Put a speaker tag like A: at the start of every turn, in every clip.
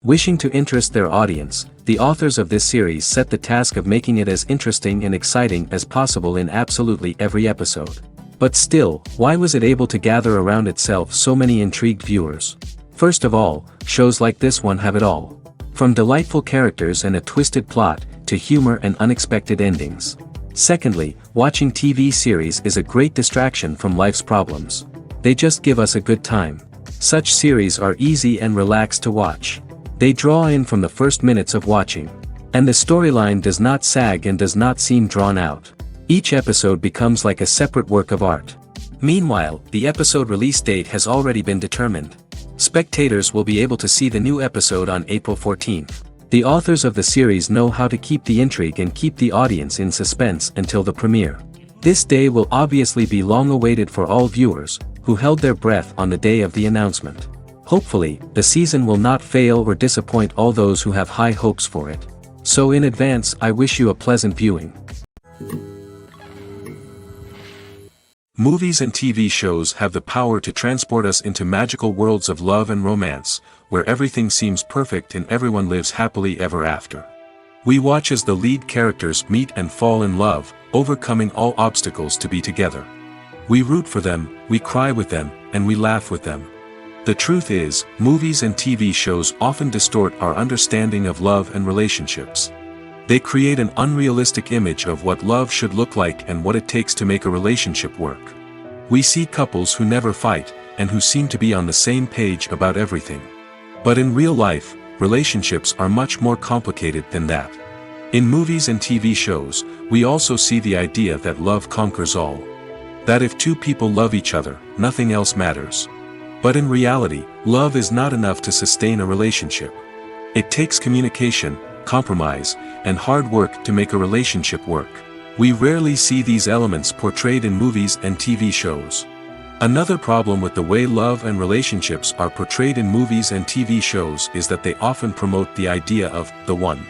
A: Wishing to interest their audience, the authors of this series set the task of making it as interesting and exciting as possible in absolutely every episode. But still, why was it able to gather around itself so many intrigued viewers? First of all, shows like this one have it all. From delightful characters and a twisted plot, to humor and unexpected endings. Secondly, watching TV series is a great distraction from life's problems. They just give us a good time. Such series are easy and relaxed to watch. They draw in from the first minutes of watching. And the storyline does not sag and does not seem drawn out. Each episode becomes like a separate work of art. Meanwhile, the episode release date has already been determined. Spectators will be able to see the new episode on April 14th. The authors of the series know how to keep the intrigue and keep the audience in suspense until the premiere. This day will obviously be long awaited for all viewers, who held their breath on the day of the announcement. Hopefully, the season will not fail or disappoint all those who have high hopes for it. So in advance, I wish you a pleasant viewing. Movies and TV shows have the power to transport us into magical worlds of love and romance, where everything seems perfect and everyone lives happily ever after. We watch as the lead characters meet and fall in love, overcoming all obstacles to be together. We root for them, we cry with them, and we laugh with them. The truth is, movies and TV shows often distort our understanding of love and relationships. They create an unrealistic image of what love should look like and what it takes to make a relationship work. We see couples who never fight, and who seem to be on the same page about everything. But in real life, relationships are much more complicated than that. In movies and TV shows, we also see the idea that love conquers all. That if two people love each other, nothing else matters. But in reality, love is not enough to sustain a relationship. It takes communication, compromise, and hard work to make a relationship work. We rarely see these elements portrayed in movies and TV shows. Another problem with the way love and relationships are portrayed in movies and TV shows is that they often promote the idea of the one.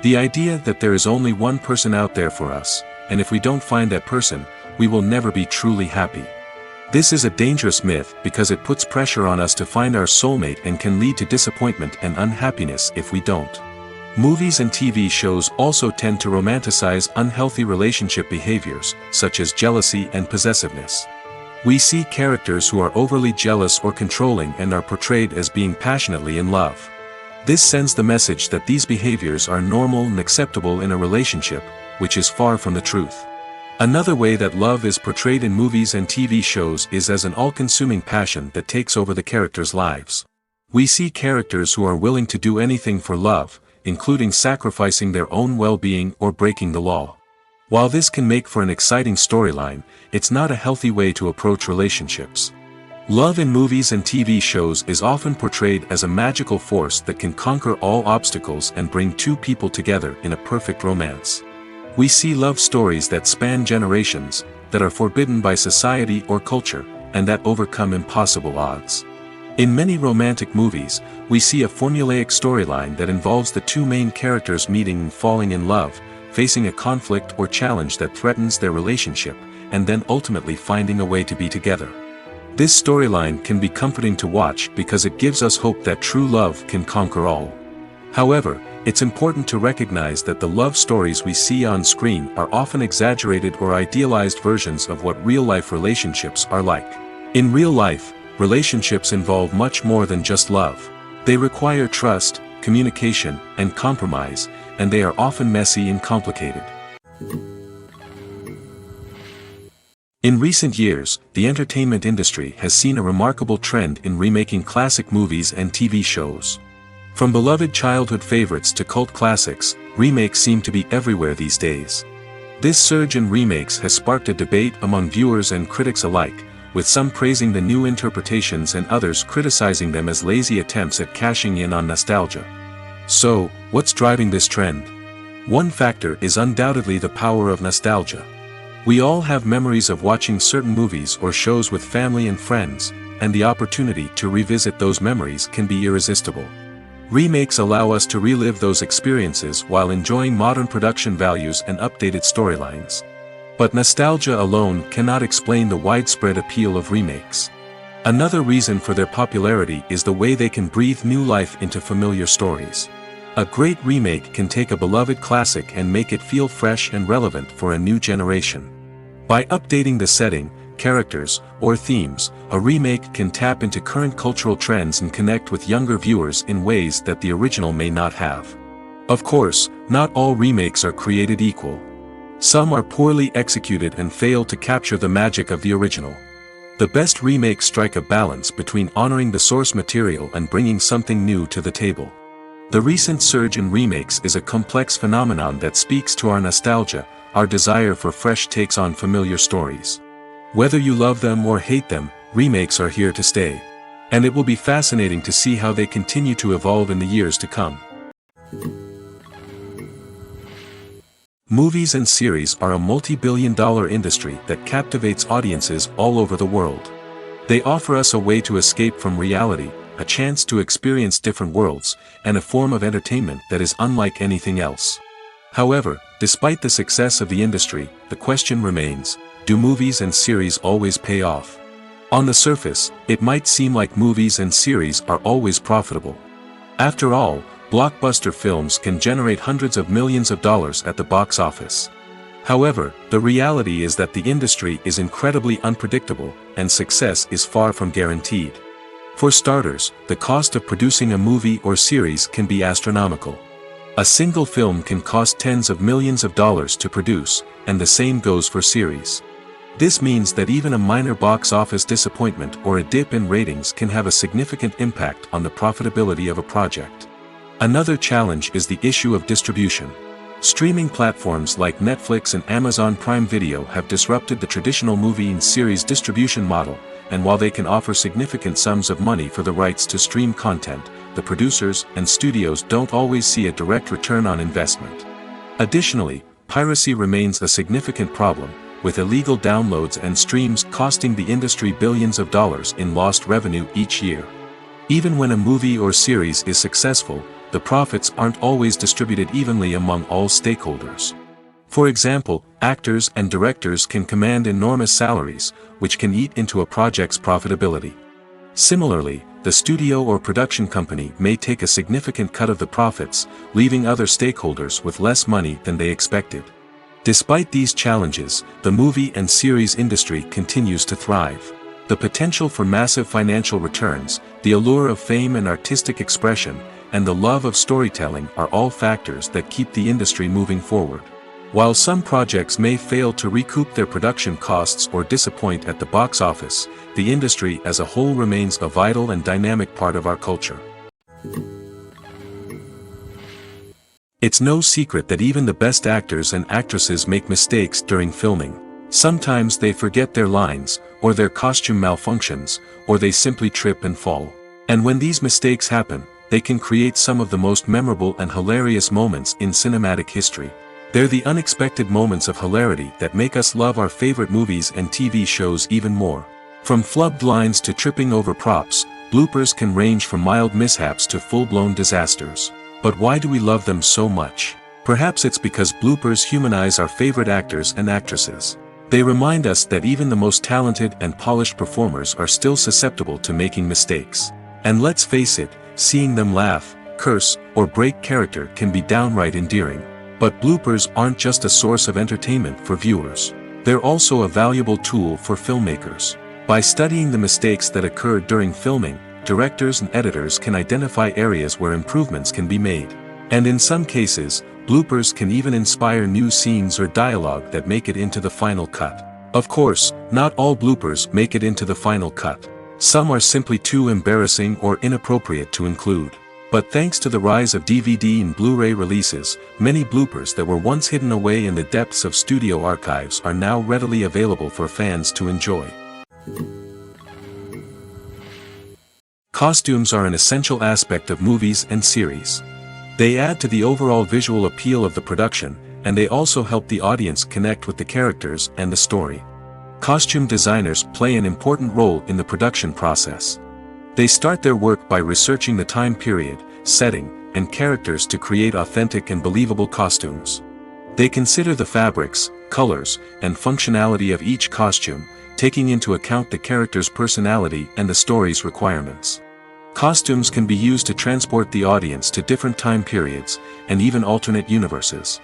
A: The idea that there is only one person out there for us, and if we don't find that person, we will never be truly happy. This is a dangerous myth because it puts pressure on us to find our soulmate and can lead to disappointment and unhappiness if we don't. Movies and TV shows also tend to romanticize unhealthy relationship behaviors, such as jealousy and possessiveness. We see characters who are overly jealous or controlling and are portrayed as being passionately in love. This sends the message that these behaviors are normal and acceptable in a relationship, which is far from the truth. Another way that love is portrayed in movies and TV shows is as an all-consuming passion that takes over the characters' lives. We see characters who are willing to do anything for love, including sacrificing their own well-being or breaking the law. While this can make for an exciting storyline, it's not a healthy way to approach relationships. Love in movies and TV shows is often portrayed as a magical force that can conquer all obstacles and bring two people together in a perfect romance. We see love stories that span generations, that are forbidden by society or culture, and that overcome impossible odds. In many romantic movies, we see a formulaic storyline that involves the two main characters meeting and falling in love, facing a conflict or challenge that threatens their relationship, and then ultimately finding a way to be together. This storyline can be comforting to watch because it gives us hope that true love can conquer all. However, it's important to recognize that the love stories we see on screen are often exaggerated or idealized versions of what real-life relationships are like. In real life, relationships involve much more than just love. They require trust, communication, and compromise, and they are often messy and complicated. In recent years, the entertainment industry has seen a remarkable trend in remaking classic movies and TV shows. From beloved childhood favorites to cult classics, remakes seem to be everywhere these days. This surge in remakes has sparked a debate among viewers and critics alike, with some praising the new interpretations and others criticizing them as lazy attempts at cashing in on nostalgia. So, what's driving this trend? One factor is undoubtedly the power of nostalgia. We all have memories of watching certain movies or shows with family and friends, and the opportunity to revisit those memories can be irresistible. Remakes allow us to relive those experiences while enjoying modern production values and updated storylines. But nostalgia alone cannot explain the widespread appeal of remakes. Another reason for their popularity is the way they can breathe new life into familiar stories. A great remake can take a beloved classic and make it feel fresh and relevant for a new generation. By updating the setting, characters, or themes, a remake can tap into current cultural trends and connect with younger viewers in ways that the original may not have. Of course, not all remakes are created equal. Some are poorly executed and fail to capture the magic of the original. The best remakes strike a balance between honoring the source material and bringing something new to the table. The recent surge in remakes is a complex phenomenon that speaks to our nostalgia, our desire for fresh takes on familiar stories. Whether you love them or hate them, remakes are here to stay. And it will be fascinating to see how they continue to evolve in the years to come. Movies and series are a multi-billion-dollar industry that captivates audiences all over the world. They offer us a way to escape from reality, a chance to experience different worlds, and a form of entertainment that is unlike anything else. However, despite the success of the industry, the question remains, do movies and series always pay off? On the surface, it might seem like movies and series are always profitable. After all, blockbuster films can generate hundreds of millions of dollars at the box office. However, the reality is that the industry is incredibly unpredictable, and success is far from guaranteed. For starters, the cost of producing a movie or series can be astronomical. A single film can cost tens of millions of dollars to produce, and the same goes for series. This means that even a minor box office disappointment or a dip in ratings can have a significant impact on the profitability of a project. Another challenge is the issue of distribution. Streaming platforms like Netflix and Amazon Prime Video have disrupted the traditional movie and series distribution model, and while they can offer significant sums of money for the rights to stream content, the producers and studios don't always see a direct return on investment. Additionally, piracy remains a significant problem, with illegal downloads and streams costing the industry billions of dollars in lost revenue each year. Even when a movie or series is successful, the profits aren't always distributed evenly among all stakeholders. For example, actors and directors can command enormous salaries, which can eat into a project's profitability. Similarly, the studio or production company may take a significant cut of the profits, leaving other stakeholders with less money than they expected. Despite these challenges, the movie and series industry continues to thrive. The potential for massive financial returns, the allure of fame and artistic expression, and the love of storytelling are all factors that keep the industry moving forward. While some projects may fail to recoup their production costs or disappoint at the box office, the industry as a whole remains a vital and dynamic part of our culture. It's no secret that even the best actors and actresses make mistakes during filming. Sometimes they forget their lines, or their costume malfunctions, or they simply trip and fall. And when these mistakes happen, they can create some of the most memorable and hilarious moments in cinematic history. They're the unexpected moments of hilarity that make us love our favorite movies and TV shows even more. From flubbed lines to tripping over props, bloopers can range from mild mishaps to full-blown disasters. But why do we love them so much? Perhaps it's because bloopers humanize our favorite actors and actresses. They remind us that even the most talented and polished performers are still susceptible to making mistakes. And let's face it, seeing them laugh, curse, or break character can be downright endearing. But bloopers aren't just a source of entertainment for viewers. They're also a valuable tool for filmmakers. By studying the mistakes that occurred during filming, directors and editors can identify areas where improvements can be made. And in some cases, bloopers can even inspire new scenes or dialogue that make it into the final cut. Of course, not all bloopers make it into the final cut. Some are simply too embarrassing or inappropriate to include. But thanks to the rise of DVD and Blu-ray releases, many bloopers that were once hidden away in the depths of studio archives are now readily available for fans to enjoy. Costumes are an essential aspect of movies and series. They add to the overall visual appeal of the production, and they also help the audience connect with the characters and the story. Costume designers play an important role in the production process. They start their work by researching the time period, setting, and characters to create authentic and believable costumes. They consider the fabrics, colors, and functionality of each costume, taking into account the character's personality and the story's requirements. Costumes can be used to transport the audience to different time periods, and even alternate universes.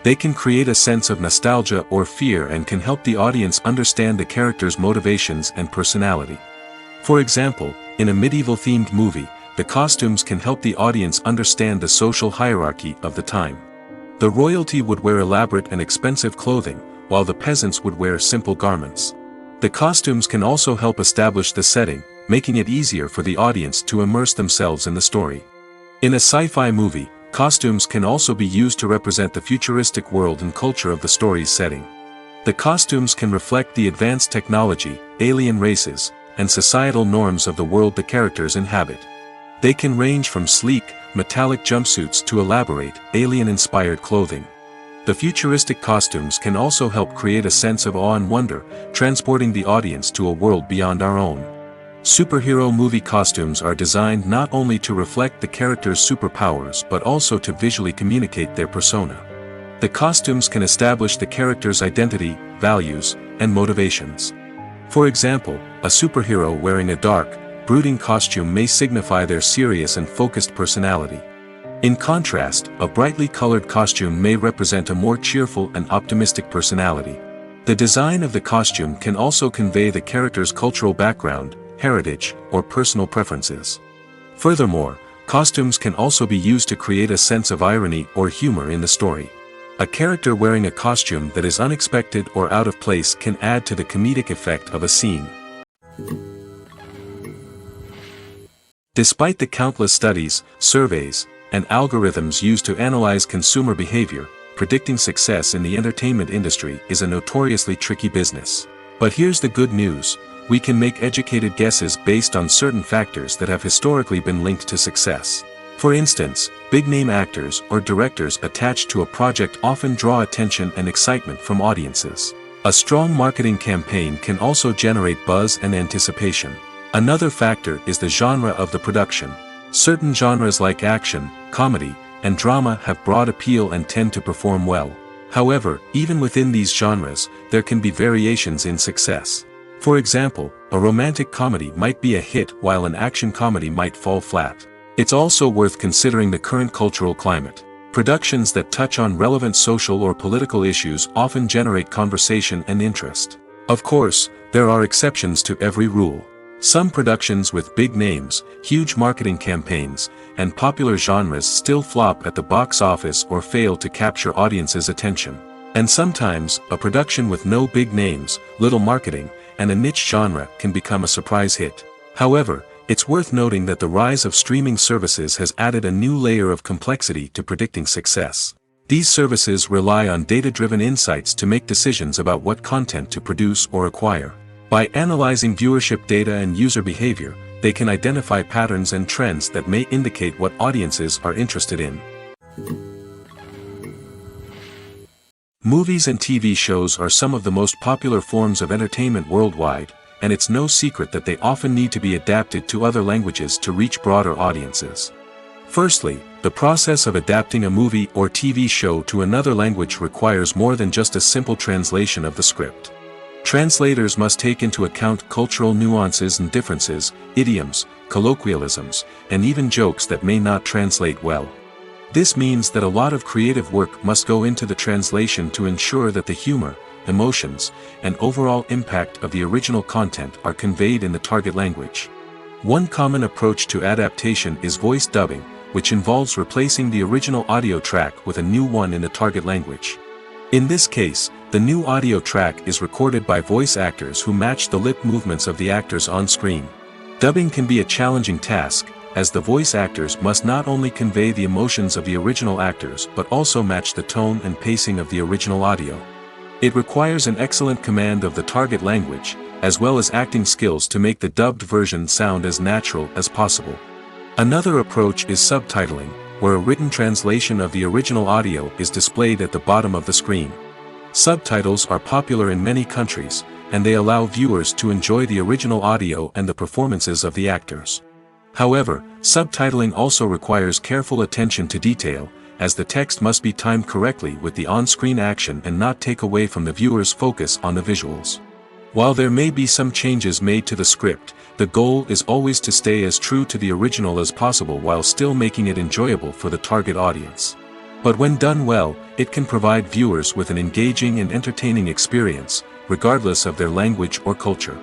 A: They can create a sense of nostalgia or fear and can help the audience understand the character's motivations and personality. For example, in a medieval-themed movie, the costumes can help the audience understand the social hierarchy of the time. The royalty would wear elaborate and expensive clothing, while the peasants would wear simple garments. The costumes can also help establish the setting, making it easier for the audience to immerse themselves in the story. In a sci-fi movie, costumes can also be used to represent the futuristic world and culture of the story's setting. The costumes can reflect the advanced technology, alien races, and societal norms of the world the characters inhabit. They can range from sleek, metallic jumpsuits to elaborate, alien-inspired clothing. The futuristic costumes can also help create a sense of awe and wonder, transporting the audience to a world beyond our own. Superhero movie costumes are designed not only to reflect the character's superpowers but also to visually communicate their persona. The costumes can establish the character's identity, values, and motivations. For example, a superhero wearing a dark, brooding costume may signify their serious and focused personality. In contrast, a brightly colored costume may represent a more cheerful and optimistic personality. The design of the costume can also convey the character's cultural background, heritage, or personal preferences. Furthermore, costumes can also be used to create a sense of irony or humor in the story. A character wearing a costume that is unexpected or out of place can add to the comedic effect of a scene. Despite the countless studies, surveys, and algorithms used to analyze consumer behavior, predicting success in the entertainment industry is a notoriously tricky business. But here's the good news: we can make educated guesses based on certain factors that have historically been linked to success. For instance, big-name actors or directors attached to a project often draw attention and excitement from audiences. A strong marketing campaign can also generate buzz and anticipation. Another factor is the genre of the production. Certain genres like action, comedy, and drama have broad appeal and tend to perform well. However, even within these genres, there can be variations in success. For example, a romantic comedy might be a hit while an action comedy might fall flat. It's also worth considering the current cultural climate. Productions that touch on relevant social or political issues often generate conversation and interest. Of course, there are exceptions to every rule. Some productions with big names, huge marketing campaigns, and popular genres still flop at the box office or fail to capture audiences' attention. And sometimes, a production with no big names, little marketing, and a niche genre can become a surprise hit. However, it's worth noting that the rise of streaming services has added a new layer of complexity to predicting success. These services rely on data-driven insights to make decisions about what content to produce or acquire. By analyzing viewership data and user behavior, they can identify patterns and trends that may indicate what audiences are interested in. Movies and TV shows are some of the most popular forms of entertainment worldwide, and it's no secret that they often need to be adapted to other languages to reach broader audiences. Firstly, the process of adapting a movie or TV show to another language requires more than just a simple translation of the script. Translators must take into account cultural nuances and differences, idioms, colloquialisms, and even jokes that may not translate well. This means that a lot of creative work must go into the translation to ensure that the humor, emotions, and overall impact of the original content are conveyed in the target language. One common approach to adaptation is voice dubbing, which involves replacing the original audio track with a new one in the target language. In this case, the new audio track is recorded by voice actors who match the lip movements of the actors on screen. Dubbing can be a challenging task, as the voice actors must not only convey the emotions of the original actors but also match the tone and pacing of the original audio. It requires an excellent command of the target language, as well as acting skills to make the dubbed version sound as natural as possible. Another approach is subtitling, where a written translation of the original audio is displayed at the bottom of the screen. Subtitles are popular in many countries, and they allow viewers to enjoy the original audio and the performances of the actors. However, subtitling also requires careful attention to detail, as the text must be timed correctly with the on-screen action and not take away from the viewer's focus on the visuals. While there may be some changes made to the script, the goal is always to stay as true to the original as possible while still making it enjoyable for the target audience. But when done well, it can provide viewers with an engaging and entertaining experience, regardless of their language or culture.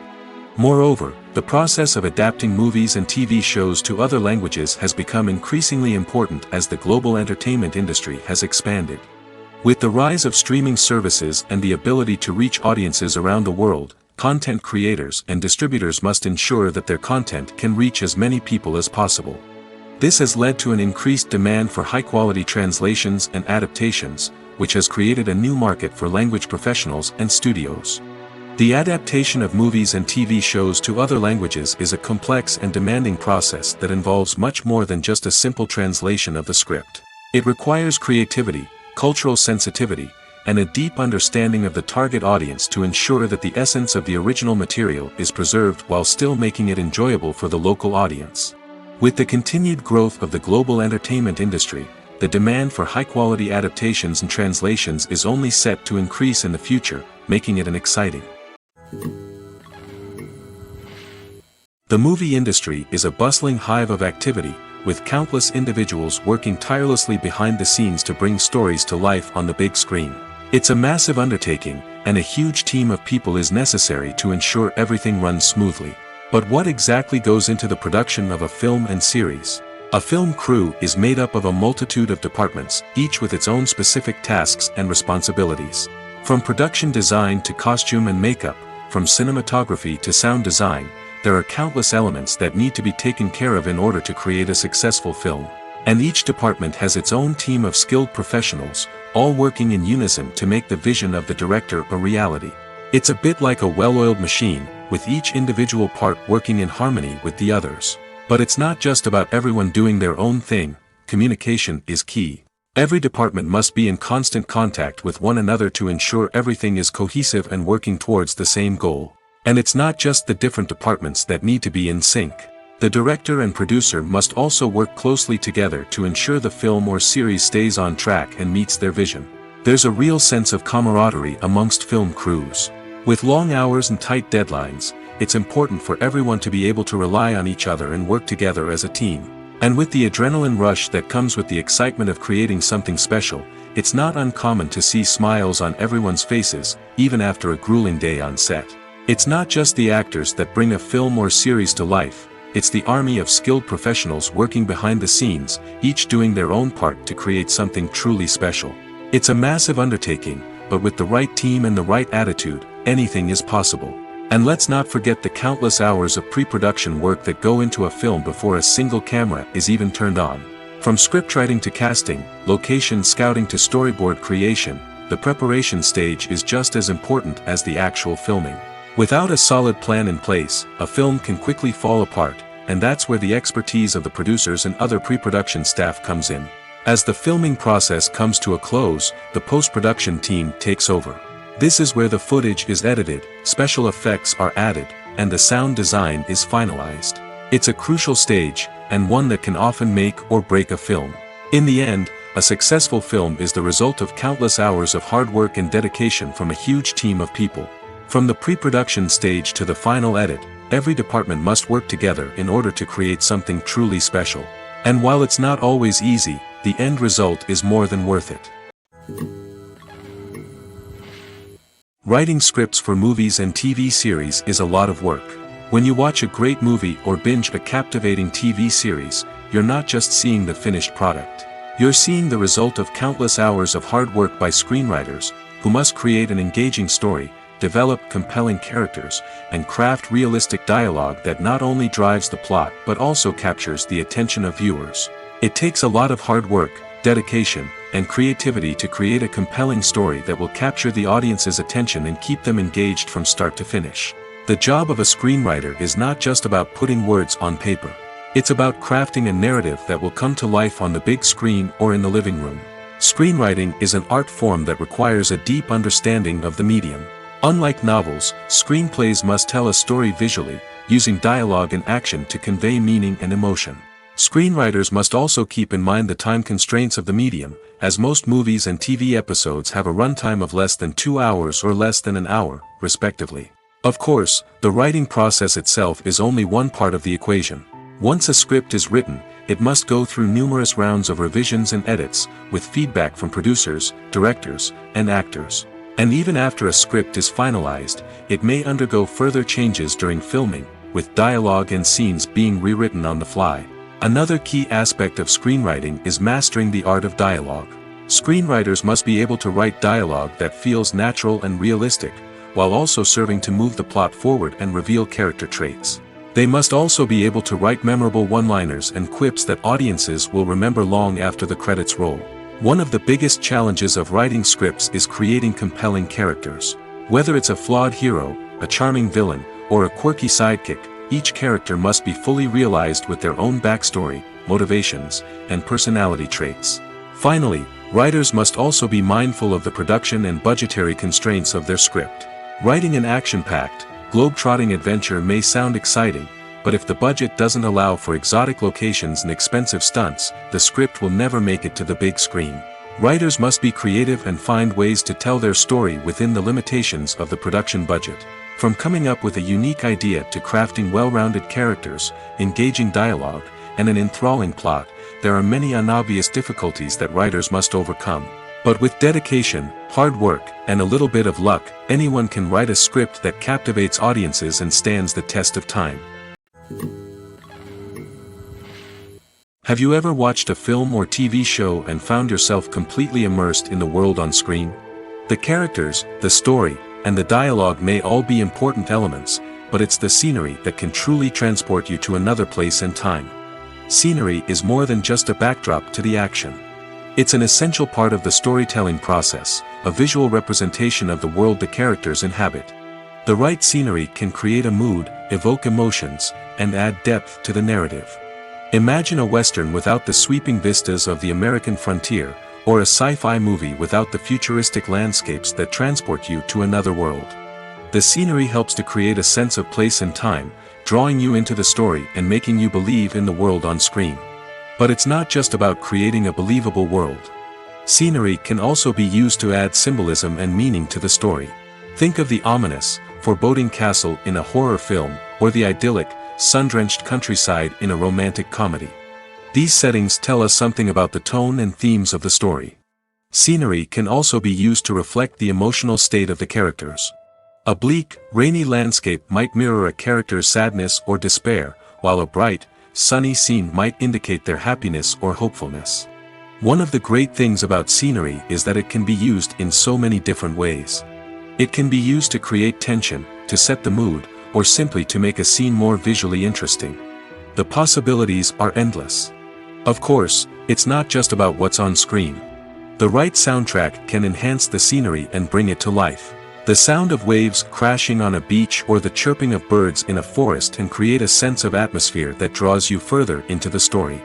A: Moreover, the process of adapting movies and TV shows to other languages has become increasingly important as the global entertainment industry has expanded. With the rise of streaming services and the ability to reach audiences around the world, content creators and distributors must ensure that their content can reach as many people as possible. This has led to an increased demand for high-quality translations and adaptations, which has created a new market for language professionals and studios. The adaptation of movies and TV shows to other languages is a complex and demanding process that involves much more than just a simple translation of the script. It requires creativity, cultural sensitivity, and a deep understanding of the target audience to ensure that the essence of the original material is preserved while still making it enjoyable for the local audience. With the continued growth of the global entertainment industry, the demand for high-quality adaptations and translations is only set to increase in the future, making it an exciting. The movie industry is a bustling hive of activity, with countless individuals working tirelessly behind the scenes to bring stories to life on the big screen. It's a massive undertaking, and a huge team of people is necessary to ensure everything runs smoothly. But what exactly goes into the production of a film and series? A film crew is made up of a multitude of departments, each with its own specific tasks and responsibilities. From production design to costume and makeup, from cinematography to sound design, there are countless elements that need to be taken care of in order to create a successful film. And each department has its own team of skilled professionals, all working in unison to make the vision of the director a reality. It's a bit like a well-oiled machine, with each individual part working in harmony with the others. But it's not just about everyone doing their own thing, communication is key. Every department must be in constant contact with one another to ensure everything is cohesive and working towards the same goal. And it's not just the different departments that need to be in sync. The director and producer must also work closely together to ensure the film or series stays on track and meets their vision. There's a real sense of camaraderie amongst film crews. With long hours and tight deadlines, it's important for everyone to be able to rely on each other and work together as a team. And with the adrenaline rush that comes with the excitement of creating something special, it's not uncommon to see smiles on everyone's faces, even after a grueling day on set. It's not just the actors that bring a film or series to life, it's the army of skilled professionals working behind the scenes, each doing their own part to create something truly special. It's a massive undertaking, but with the right team and the right attitude, anything is possible. And let's not forget the countless hours of pre-production work that go into a film before a single camera is even turned on. From scriptwriting to casting, location scouting to storyboard creation, the preparation stage is just as important as the actual filming. Without a solid plan in place, a film can quickly fall apart, and that's where the expertise of the producers and other pre-production staff comes in. As the filming process comes to a close, the post-production team takes over. This is where the footage is edited, special effects are added, and the sound design is finalized. It's a crucial stage, and one that can often make or break a film. In the end, a successful film is the result of countless hours of hard work and dedication from a huge team of people. From the pre-production stage to the final edit, every department must work together in order to create something truly special. And while it's not always easy, the end result is more than worth it. Writing scripts for movies and TV series is a lot of work. When you watch a great movie or binge a captivating TV series, you're not just seeing the finished product. You're seeing the result of countless hours of hard work by screenwriters, who must create an engaging story, develop compelling characters, and craft realistic dialogue that not only drives the plot but also captures the attention of viewers. It takes a lot of hard work, dedication, and creativity to create a compelling story that will capture the audience's attention and keep them engaged from start to finish. The job of a screenwriter is not just about putting words on paper. It's about crafting a narrative that will come to life on the big screen or in the living room. Screenwriting is an art form that requires a deep understanding of the medium. Unlike novels, screenplays must tell a story visually, using dialogue and action to convey meaning and emotion. Screenwriters must also keep in mind the time constraints of the medium, as most movies and TV episodes have a runtime of less than 2 hours or less than an hour, respectively. Of course, the writing process itself is only one part of the equation. Once a script is written, it must go through numerous rounds of revisions and edits, with feedback from producers, directors, and actors. And even after a script is finalized, it may undergo further changes during filming, with dialogue and scenes being rewritten on the fly. Another key aspect of screenwriting is mastering the art of dialogue. Screenwriters must be able to write dialogue that feels natural and realistic, while also serving to move the plot forward and reveal character traits. They must also be able to write memorable one-liners and quips that audiences will remember long after the credits roll. One of the biggest challenges of writing scripts is creating compelling characters. Whether it's a flawed hero, a charming villain, or a quirky sidekick, each character must be fully realized with their own backstory, motivations, and personality traits. Finally, writers must also be mindful of the production and budgetary constraints of their script. Writing an action-packed, globe-trotting adventure may sound exciting, but if the budget doesn't allow for exotic locations and expensive stunts, the script will never make it to the big screen. Writers must be creative and find ways to tell their story within the limitations of the production budget. From coming up with a unique idea to crafting well-rounded characters, engaging dialogue, and an enthralling plot, there are many unobvious difficulties that writers must overcome. But with dedication, hard work, and a little bit of luck, anyone can write a script that captivates audiences and stands the test of time. Have you ever watched a film or TV show and found yourself completely immersed in the world on screen? The characters, the story, and the dialogue may all be important elements, but it's the scenery that can truly transport you to another place and time. Scenery is more than just a backdrop to the action. It's an essential part of the storytelling process, a visual representation of the world the characters inhabit. The right scenery can create a mood, evoke emotions, and add depth to the narrative. Imagine a Western without the sweeping vistas of the American frontier, or a sci-fi movie without the futuristic landscapes that transport you to another world. The scenery helps to create a sense of place and time, drawing you into the story and making you believe in the world on screen. But it's not just about creating a believable world. Scenery can also be used to add symbolism and meaning to the story. Think of the ominous, foreboding castle in a horror film, or the idyllic, sun-drenched countryside in a romantic comedy. These settings tell us something about the tone and themes of the story. Scenery can also be used to reflect the emotional state of the characters. A bleak, rainy landscape might mirror a character's sadness or despair, while a bright, sunny scene might indicate their happiness or hopefulness. One of the great things about scenery is that it can be used in so many different ways. It can be used to create tension, to set the mood, or simply to make a scene more visually interesting. The possibilities are endless. Of course, it's not just about what's on screen. The right soundtrack can enhance the scenery and bring it to life. The sound of waves crashing on a beach or the chirping of birds in a forest can create a sense of atmosphere that draws you further into the story.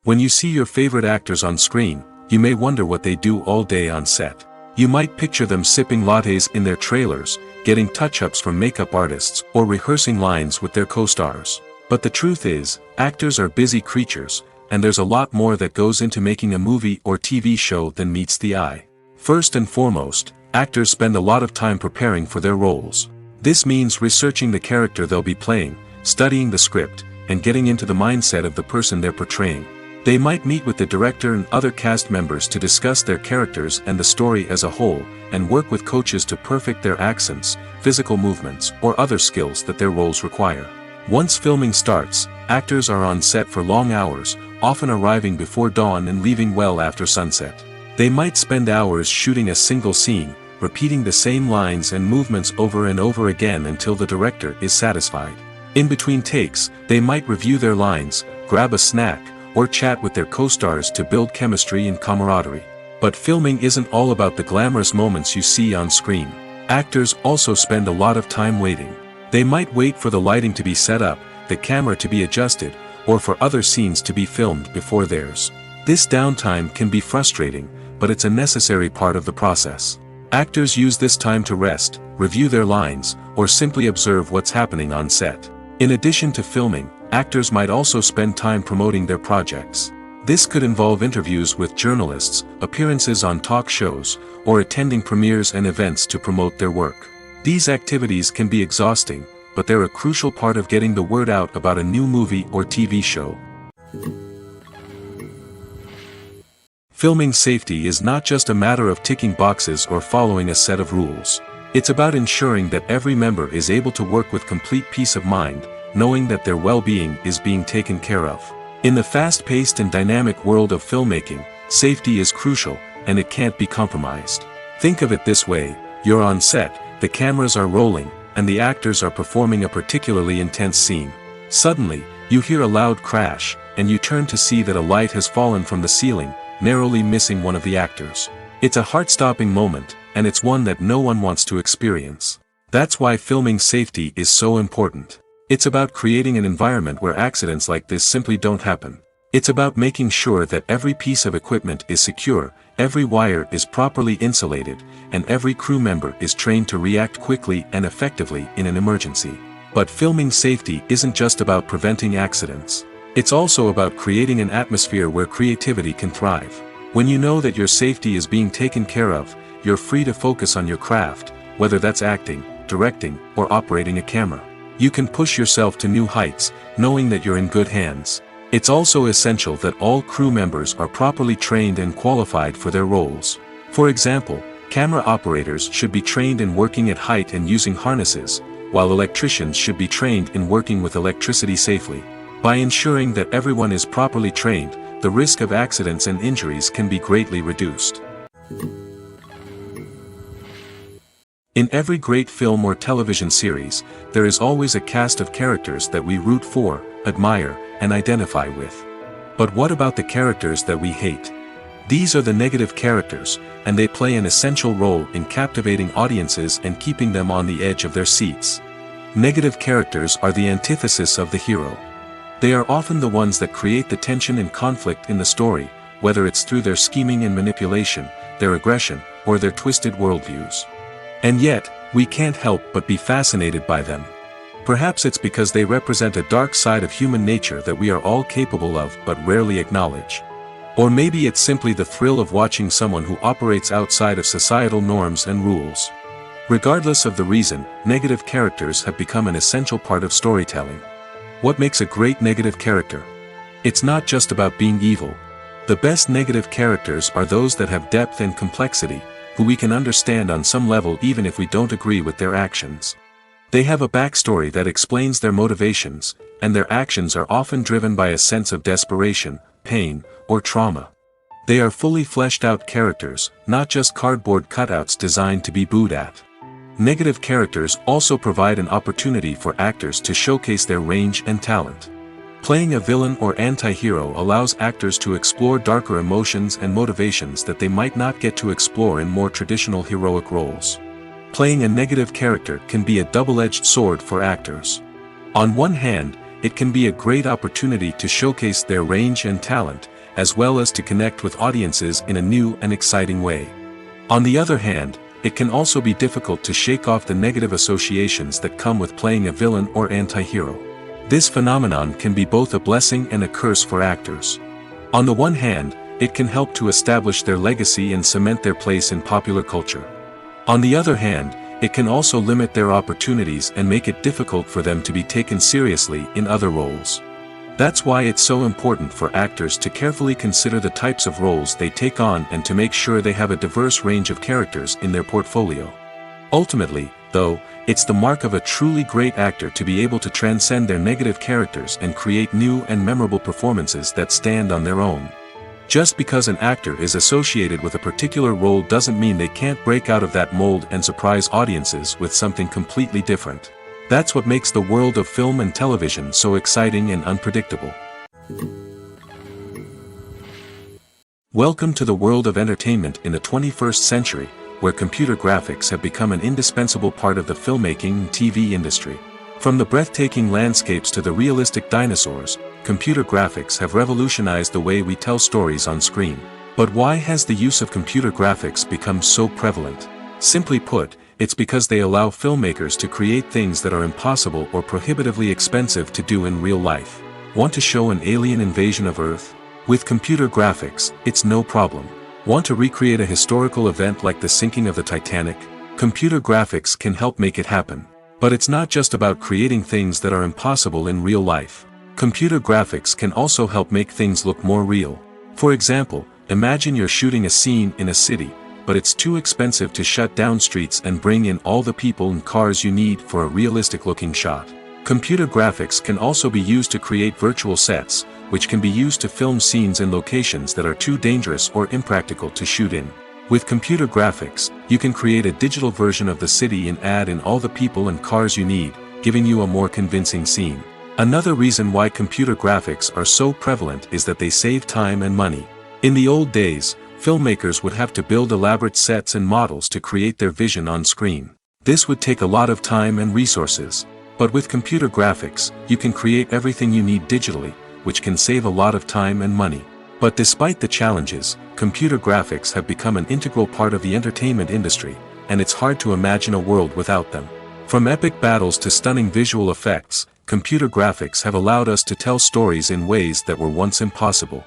A: When you see your favorite actors on screen, you may wonder what they do all day on set. You might picture them sipping lattes in their trailers, getting touch-ups from makeup artists, or rehearsing lines with their co-stars. But the truth is, actors are busy creatures, and there's a lot more that goes into making a movie or TV show than meets the eye. First and foremost, actors spend a lot of time preparing for their roles. This means researching the character they'll be playing, studying the script, and getting into the mindset of the person they're portraying. They might meet with the director and other cast members to discuss their characters and the story as a whole, and work with coaches to perfect their accents, physical movements, or other skills that their roles require. Once filming starts, actors are on set for long hours, often arriving before dawn and leaving well after sunset. They might spend hours shooting a single scene, repeating the same lines and movements over and over again until the director is satisfied. In between takes, they might review their lines, grab a snack, or chat with their co-stars to build chemistry and camaraderie. But filming isn't all about the glamorous moments you see on screen. Actors also spend a lot of time waiting. They might wait for the lighting to be set up, the camera to be adjusted, or for other scenes to be filmed before theirs. This downtime can be frustrating, but it's a necessary part of the process. Actors use this time to rest, review their lines, or simply observe what's happening on set. In addition to filming, actors might also spend time promoting their projects. This could involve interviews with journalists, appearances on talk shows, or attending premieres and events to promote their work. These activities can be exhausting, but they're a crucial part of getting the word out about a new movie or TV show. Filming safety is not just a matter of ticking boxes or following a set of rules. It's about ensuring that every member is able to work with complete peace of mind, knowing that their well-being is being taken care of. In the fast-paced and dynamic world of filmmaking, safety is crucial, and it can't be compromised. Think of it this way: you're on set, the cameras are rolling, and the actors are performing a particularly intense scene. Suddenly, you hear a loud crash, and you turn to see that a light has fallen from the ceiling, narrowly missing one of the actors. It's a heart-stopping moment, and it's one that no one wants to experience. That's why filming safety is so important. It's about creating an environment where accidents like this simply don't happen. It's about making sure that every piece of equipment is secure, every wire is properly insulated, and every crew member is trained to react quickly and effectively in an emergency. But filming safety isn't just about preventing accidents. It's also about creating an atmosphere where creativity can thrive. When you know that your safety is being taken care of, you're free to focus on your craft, whether that's acting, directing, or operating a camera. You can push yourself to new heights, knowing that you're in good hands. It's also essential that all crew members are properly trained and qualified for their roles. For example, camera operators should be trained in working at height and using harnesses, while electricians should be trained in working with electricity safely. By ensuring that everyone is properly trained, the risk of accidents and injuries can be greatly reduced. In every great film or television series, there is always a cast of characters that we root for, admire, and identify with. But what about the characters that we hate? These are the negative characters, and they play an essential role in captivating audiences and keeping them on the edge of their seats. Negative characters are the antithesis of the hero. They are often the ones that create the tension and conflict in the story, whether it's through their scheming and manipulation, their aggression, or their twisted worldviews. And yet, we can't help but be fascinated by them. Perhaps it's because they represent a dark side of human nature that we are all capable of but rarely acknowledge. Or maybe it's simply the thrill of watching someone who operates outside of societal norms and rules. Regardless of the reason, negative characters have become an essential part of storytelling. What makes a great negative character? It's not just about being evil. The best negative characters are those that have depth and complexity, who we can understand on some level even if we don't agree with their actions. They have a backstory that explains their motivations, and their actions are often driven by a sense of desperation, pain, or trauma. They are fully fleshed out characters, not just cardboard cutouts designed to be booed at. Negative characters also provide an opportunity for actors to showcase their range and talent. Playing a villain or anti-hero allows actors to explore darker emotions and motivations that they might not get to explore in more traditional heroic roles. Playing a negative character can be a double-edged sword for actors. On one hand, it can be a great opportunity to showcase their range and talent, as well as to connect with audiences in a new and exciting way. On the other hand, it can also be difficult to shake off the negative associations that come with playing a villain or anti-hero. This phenomenon can be both a blessing and a curse for actors. On the one hand, it can help to establish their legacy and cement their place in popular culture. On the other hand, it can also limit their opportunities and make it difficult for them to be taken seriously in other roles. That's why it's so important for actors to carefully consider the types of roles they take on and to make sure they have a diverse range of characters in their portfolio. Ultimately, though, it's the mark of a truly great actor to be able to transcend their negative characters and create new and memorable performances that stand on their own. Just because an actor is associated with a particular role doesn't mean they can't break out of that mold and surprise audiences with something completely different. That's what makes the world of film and television so exciting and unpredictable. Welcome to the world of entertainment in the 21st century, where computer graphics have become an indispensable part of the filmmaking and TV industry. From the breathtaking landscapes to the realistic dinosaurs, computer graphics have revolutionized the way we tell stories on screen. But why has the use of computer graphics become so prevalent? Simply put, it's because they allow filmmakers to create things that are impossible or prohibitively expensive to do in real life. Want to show an alien invasion of Earth? With computer graphics, it's no problem. Want to recreate a historical event like the sinking of the Titanic? Computer graphics can help make it happen. But it's not just about creating things that are impossible in real life. Computer graphics can also help make things look more real. For example, imagine you're shooting a scene in a city, but it's too expensive to shut down streets and bring in all the people and cars you need for a realistic-looking shot. Computer graphics can also be used to create virtual sets, which can be used to film scenes in locations that are too dangerous or impractical to shoot in. With computer graphics, you can create a digital version of the city and add in all the people and cars you need, giving you a more convincing scene. Another reason why computer graphics are so prevalent is that they save time and money. In the old days, filmmakers would have to build elaborate sets and models to create their vision on screen. This would take a lot of time and resources. But with computer graphics, you can create everything you need digitally, which can save a lot of time and money. But despite the challenges, computer graphics have become an integral part of the entertainment industry, and it's hard to imagine a world without them. From epic battles to stunning visual effects, computer graphics have allowed us to tell stories in ways that were once impossible.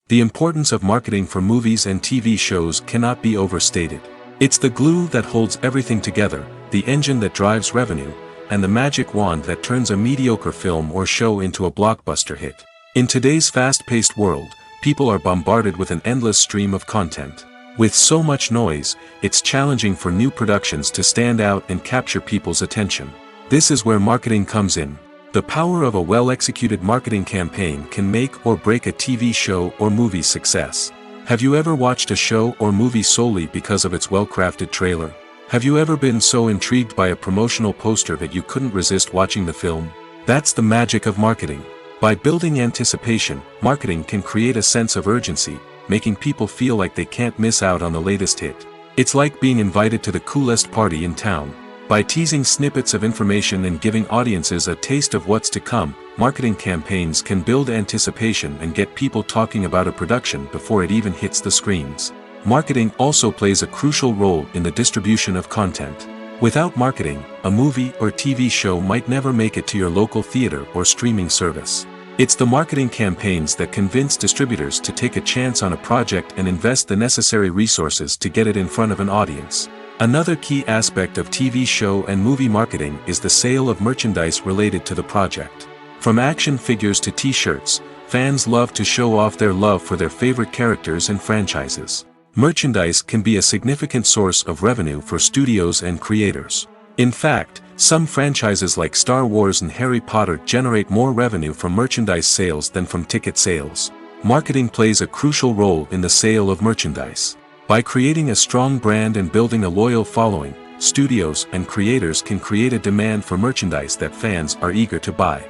A: The importance of marketing for movies and TV shows cannot be overstated. It's the glue that holds everything together, the engine that drives revenue, and the magic wand that turns a mediocre film or show into a blockbuster hit. In today's fast-paced world, people are bombarded with an endless stream of content. With so much noise, it's challenging for new productions to stand out and capture people's attention. This is where marketing comes in. The power of a well-executed marketing campaign can make or break a TV show or movie's success. Have you ever watched a show or movie solely because of its well-crafted trailer? Have you ever been so intrigued by a promotional poster that you couldn't resist watching the film? That's the magic of marketing. By building anticipation, marketing can create a sense of urgency, making people feel like they can't miss out on the latest hit. It's like being invited to the coolest party in town. By teasing snippets of information and giving audiences a taste of what's to come, marketing campaigns can build anticipation and get people talking about a production before it even hits the screens. Marketing also plays a crucial role in the distribution of content. Without marketing, a movie or TV show might never make it to your local theater or streaming service. It's the marketing campaigns that convince distributors to take a chance on a project and invest the necessary resources to get it in front of an audience. Another key aspect of TV show and movie marketing is the sale of merchandise related to the project. From action figures to t-shirts, fans love to show off their love for their favorite characters and franchises. Merchandise can be a significant source of revenue for studios and creators. In fact, some franchises like Star Wars and Harry Potter generate more revenue from merchandise sales than from ticket sales. Marketing plays a crucial role in the sale of merchandise. By creating a strong brand and building a loyal following, studios and creators can create a demand for merchandise that fans are eager to buy.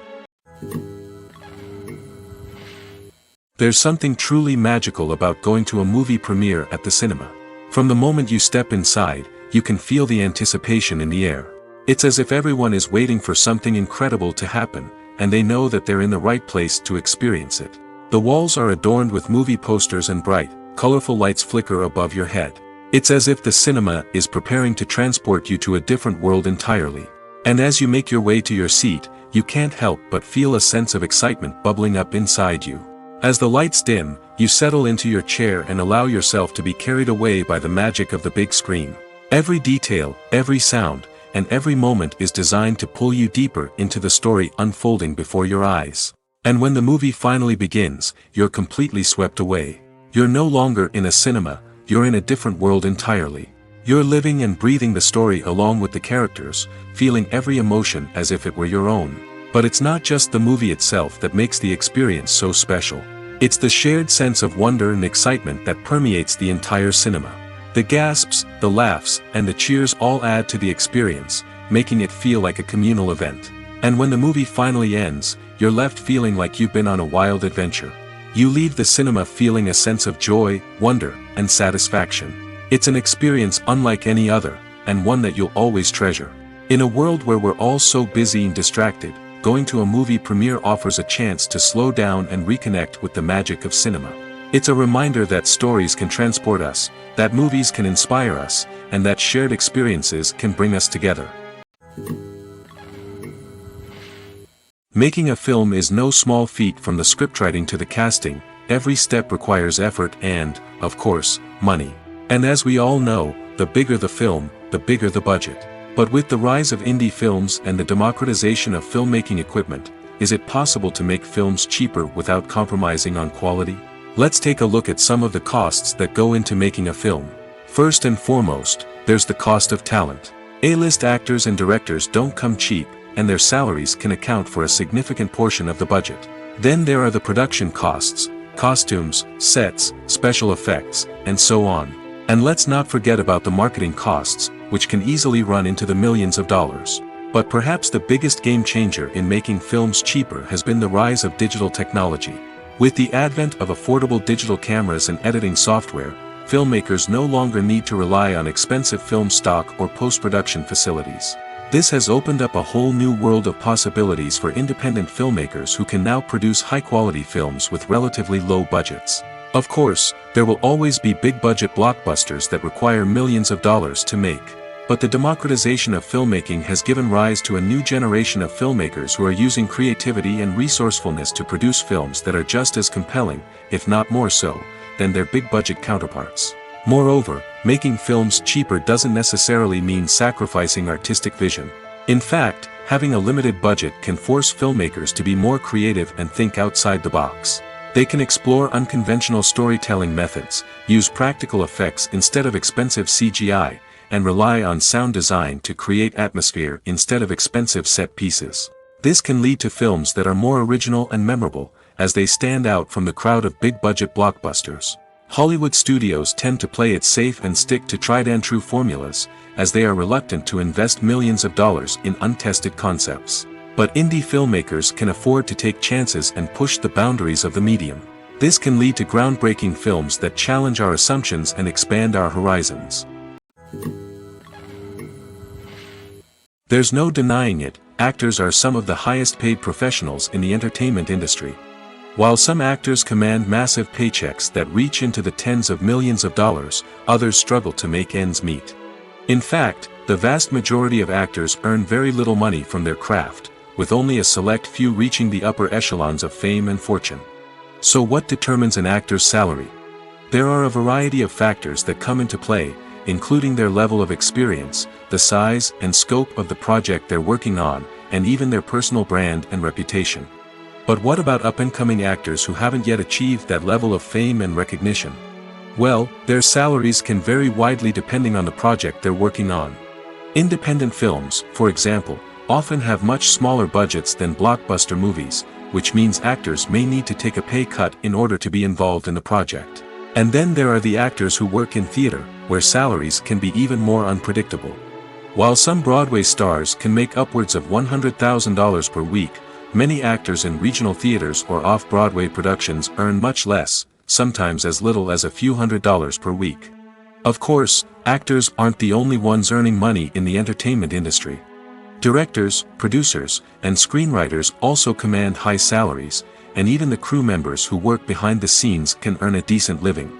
A: There's something truly magical about going to a movie premiere at the cinema. From the moment you step inside, you can feel the anticipation in the air. It's as if everyone is waiting for something incredible to happen, and they know that they're in the right place to experience it. The walls are adorned with movie posters and bright, colorful lights flicker above your head. It's as if the cinema is preparing to transport you to a different world entirely. And as you make your way to your seat, you can't help but feel a sense of excitement bubbling up inside you. As the lights dim, you settle into your chair and allow yourself to be carried away by the magic of the big screen. Every detail, every sound, and every moment is designed to pull you deeper into the story unfolding before your eyes. And when the movie finally begins, you're completely swept away. You're no longer in a cinema, you're in a different world entirely. You're living and breathing the story along with the characters, feeling every emotion as if it were your own. But it's not just the movie itself that makes the experience so special. It's the shared sense of wonder and excitement that permeates the entire cinema. The gasps, the laughs, and the cheers all add to the experience, making it feel like a communal event. And when the movie finally ends, you're left feeling like you've been on a wild adventure. You leave the cinema feeling a sense of joy, wonder, and satisfaction. It's an experience unlike any other, and one that you'll always treasure. In a world where we're all so busy and distracted, going to a movie premiere offers a chance to slow down and reconnect with the magic of cinema. It's a reminder that stories can transport us, that movies can inspire us, and that shared experiences can bring us together. Making a film is no small feat. From the scriptwriting to the casting, every step requires effort and, of course, money. And as we all know, the bigger the film, the bigger the budget. But with the rise of indie films and the democratization of filmmaking equipment, is it possible to make films cheaper without compromising on quality? Let's take a look at some of the costs that go into making a film. First and foremost, there's the cost of talent. A-list actors and directors don't come cheap, and their salaries can account for a significant portion of the budget. Then there are the production costs, costumes, sets, special effects, and so on. And let's not forget about the marketing costs, which can easily run into the millions of dollars. But perhaps the biggest game changer in making films cheaper has been the rise of digital technology. With the advent of affordable digital cameras and editing software, filmmakers no longer need to rely on expensive film stock or post-production facilities. This has opened up a whole new world of possibilities for independent filmmakers who can now produce high-quality films with relatively low budgets. Of course, there will always be big-budget blockbusters that require millions of dollars to make. But the democratization of filmmaking has given rise to a new generation of filmmakers who are using creativity and resourcefulness to produce films that are just as compelling, if not more so, than their big-budget counterparts. Moreover, making films cheaper doesn't necessarily mean sacrificing artistic vision. In fact, having a limited budget can force filmmakers to be more creative and think outside the box. They can explore unconventional storytelling methods, use practical effects instead of expensive CGI, and rely on sound design to create atmosphere instead of expensive set pieces. This can lead to films that are more original and memorable, as they stand out from the crowd of big-budget blockbusters. Hollywood studios tend to play it safe and stick to tried-and-true formulas, as they are reluctant to invest millions of dollars in untested concepts. But indie filmmakers can afford to take chances and push the boundaries of the medium. This can lead to groundbreaking films that challenge our assumptions and expand our horizons. There's no denying it, actors are some of the highest-paid professionals in the entertainment industry. While some actors command massive paychecks that reach into the tens of millions of dollars, others struggle to make ends meet. In fact, the vast majority of actors earn very little money from their craft, with only a select few reaching the upper echelons of fame and fortune. So what determines an actor's salary? There are a variety of factors that come into play, including their level of experience, the size and scope of the project they're working on, and even their personal brand and reputation. But what about up-and-coming actors who haven't yet achieved that level of fame and recognition? Well, their salaries can vary widely depending on the project they're working on. Independent films, for example, often have much smaller budgets than blockbuster movies, which means actors may need to take a pay cut in order to be involved in the project. And then there are the actors who work in theater, where salaries can be even more unpredictable. While some Broadway stars can make upwards of $100,000 per week, many actors in regional theaters or off-Broadway productions earn much less, sometimes as little as a few $100s per week. Of course, actors aren't the only ones earning money in the entertainment industry. Directors, producers, and screenwriters also command high salaries, and even the crew members who work behind the scenes can earn a decent living.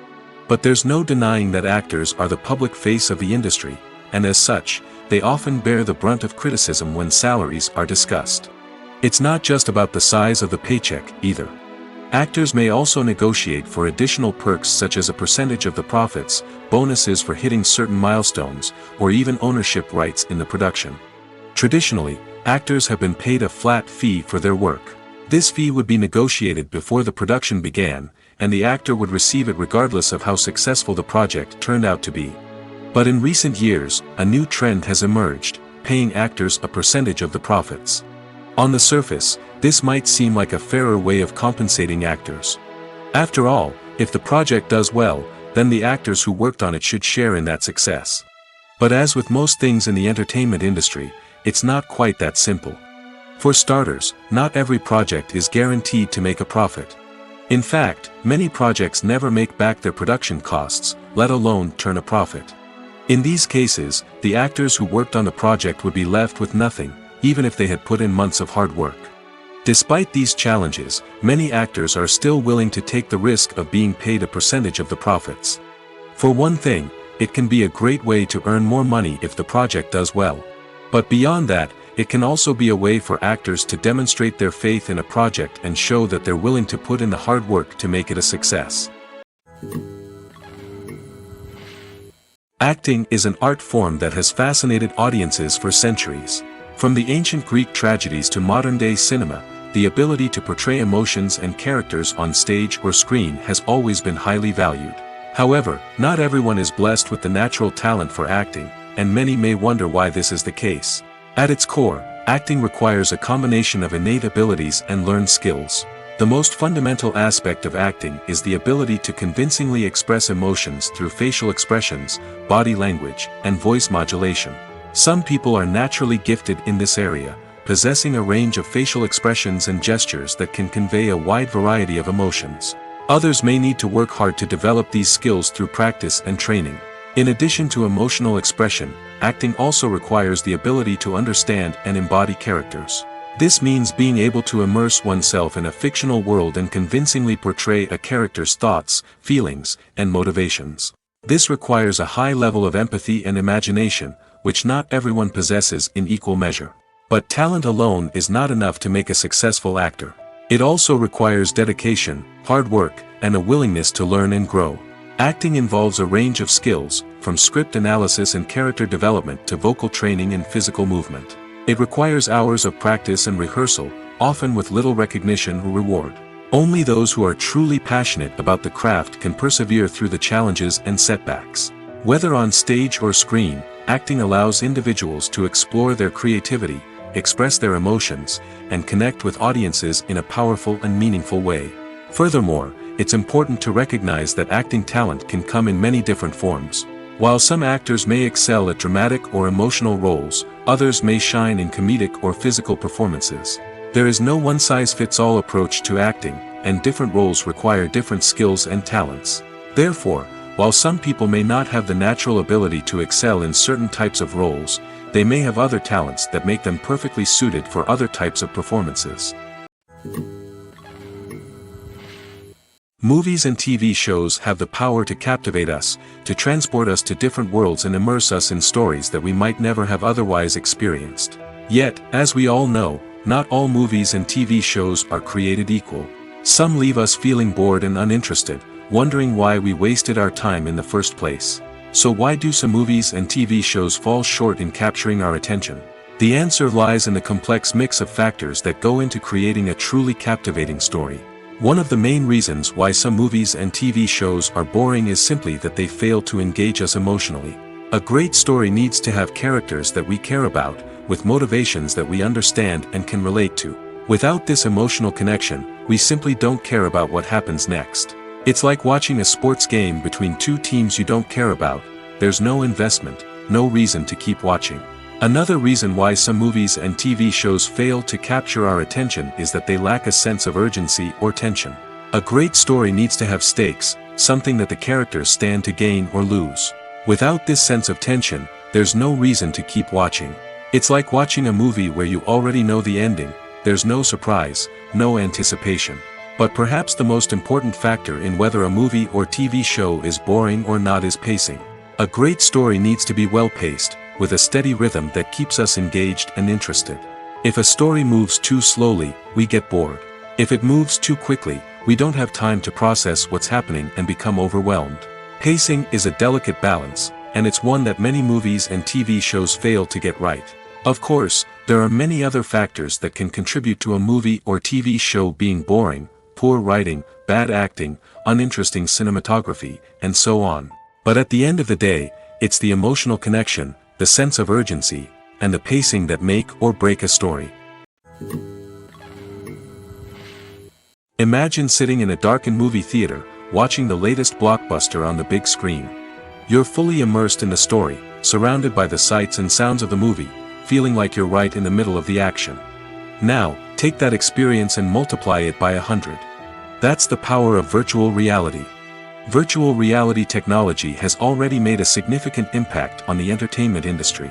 A: But there's no denying that actors are the public face of the industry, and as such, they often bear the brunt of criticism when salaries are discussed. It's not just about the size of the paycheck, either. Actors may also negotiate for additional perks such as a percentage of the profits, bonuses for hitting certain milestones, or even ownership rights in the production. Traditionally, actors have been paid a flat fee for their work. This fee would be negotiated before the production began, and the actor would receive it regardless of how successful the project turned out to be. But in recent years, a new trend has emerged, paying actors a percentage of the profits. On the surface, this might seem like a fairer way of compensating actors. After all, if the project does well, then the actors who worked on it should share in that success. But as with most things in the entertainment industry, it's not quite that simple. For starters, not every project is guaranteed to make a profit. In fact, many projects never make back their production costs, let alone turn a profit. In these cases, the actors who worked on the project would be left with nothing, even if they had put in months of hard work. Despite these challenges, many actors are still willing to take the risk of being paid a percentage of the profits. For one thing, it can be a great way to earn more money if the project does well. But beyond that, it can also be a way for actors to demonstrate their faith in a project and show that they're willing to put in the hard work to make it a success. Acting is an art form that has fascinated audiences for centuries. From the ancient Greek tragedies to modern-day cinema, the ability to portray emotions and characters on stage or screen has always been highly valued. However, not everyone is blessed with the natural talent for acting, and many may wonder why this is the case. At its core, acting requires a combination of innate abilities and learned skills. The most fundamental aspect of acting is the ability to convincingly express emotions through facial expressions, body language, and voice modulation. Some people are naturally gifted in this area, possessing a range of facial expressions and gestures that can convey a wide variety of emotions. Others may need to work hard to develop these skills through practice and training. In addition to emotional expression, acting also requires the ability to understand and embody characters. This means being able to immerse oneself in a fictional world and convincingly portray a character's thoughts, feelings, and motivations. This requires a high level of empathy and imagination, which not everyone possesses in equal measure. But talent alone is not enough to make a successful actor. It also requires dedication, hard work, and a willingness to learn and grow. Acting involves a range of skills, from script analysis and character development to vocal training and physical movement. It requires hours of practice and rehearsal, often with little recognition or reward. Only those who are truly passionate about the craft can persevere through the challenges and setbacks. Whether on stage or screen, acting allows individuals to explore their creativity, express their emotions, and connect with audiences in a powerful and meaningful way. Furthermore, it's important to recognize that acting talent can come in many different forms. While some actors may excel at dramatic or emotional roles, others may shine in comedic or physical performances. There is no one-size-fits-all approach to acting, and different roles require different skills and talents. Therefore, while some people may not have the natural ability to excel in certain types of roles, they may have other talents that make them perfectly suited for other types of performances. Movies and TV shows have the power to captivate us, to transport us to different worlds and immerse us in stories that we might never have otherwise experienced. Yet, as we all know, not all movies and TV shows are created equal. Some leave us feeling bored and uninterested, wondering why we wasted our time in the first place. So why do some movies and TV shows fall short in capturing our attention? The answer lies in the complex mix of factors that go into creating a truly captivating story. One of the main reasons why some movies and TV shows are boring is simply that they fail to engage us emotionally. A great story needs to have characters that we care about, with motivations that we understand and can relate to. Without this emotional connection, we simply don't care about what happens next. It's like watching a sports game between two teams you don't care about. There's no investment, no reason to keep watching. Another reason why some movies and TV shows fail to capture our attention is that they lack a sense of urgency or tension. A great story needs to have stakes, something that the characters stand to gain or lose. Without this sense of tension, there's no reason to keep watching. It's like watching a movie where you already know the ending. There's no surprise, no anticipation. But perhaps the most important factor in whether a movie or TV show is boring or not is pacing. A great story needs to be well-paced, with a steady rhythm that keeps us engaged and interested. If a story moves too slowly, we get bored. If it moves too quickly, we don't have time to process what's happening and become overwhelmed. Pacing is a delicate balance, and it's one that many movies and TV shows fail to get right. Of course, there are many other factors that can contribute to a movie or TV show being boring: poor writing, bad acting, uninteresting cinematography, and so on. But at the end of the day, it's the emotional connection, the sense of urgency, and the pacing that make or break a story. Imagine sitting in a darkened movie theater, watching the latest blockbuster on the big screen. You're fully immersed in the story, surrounded by the sights and sounds of the movie, feeling like you're right in the middle of the action. Now, take that experience and multiply it by 100. That's the power of virtual reality. Virtual reality technology has already made a significant impact on the entertainment industry.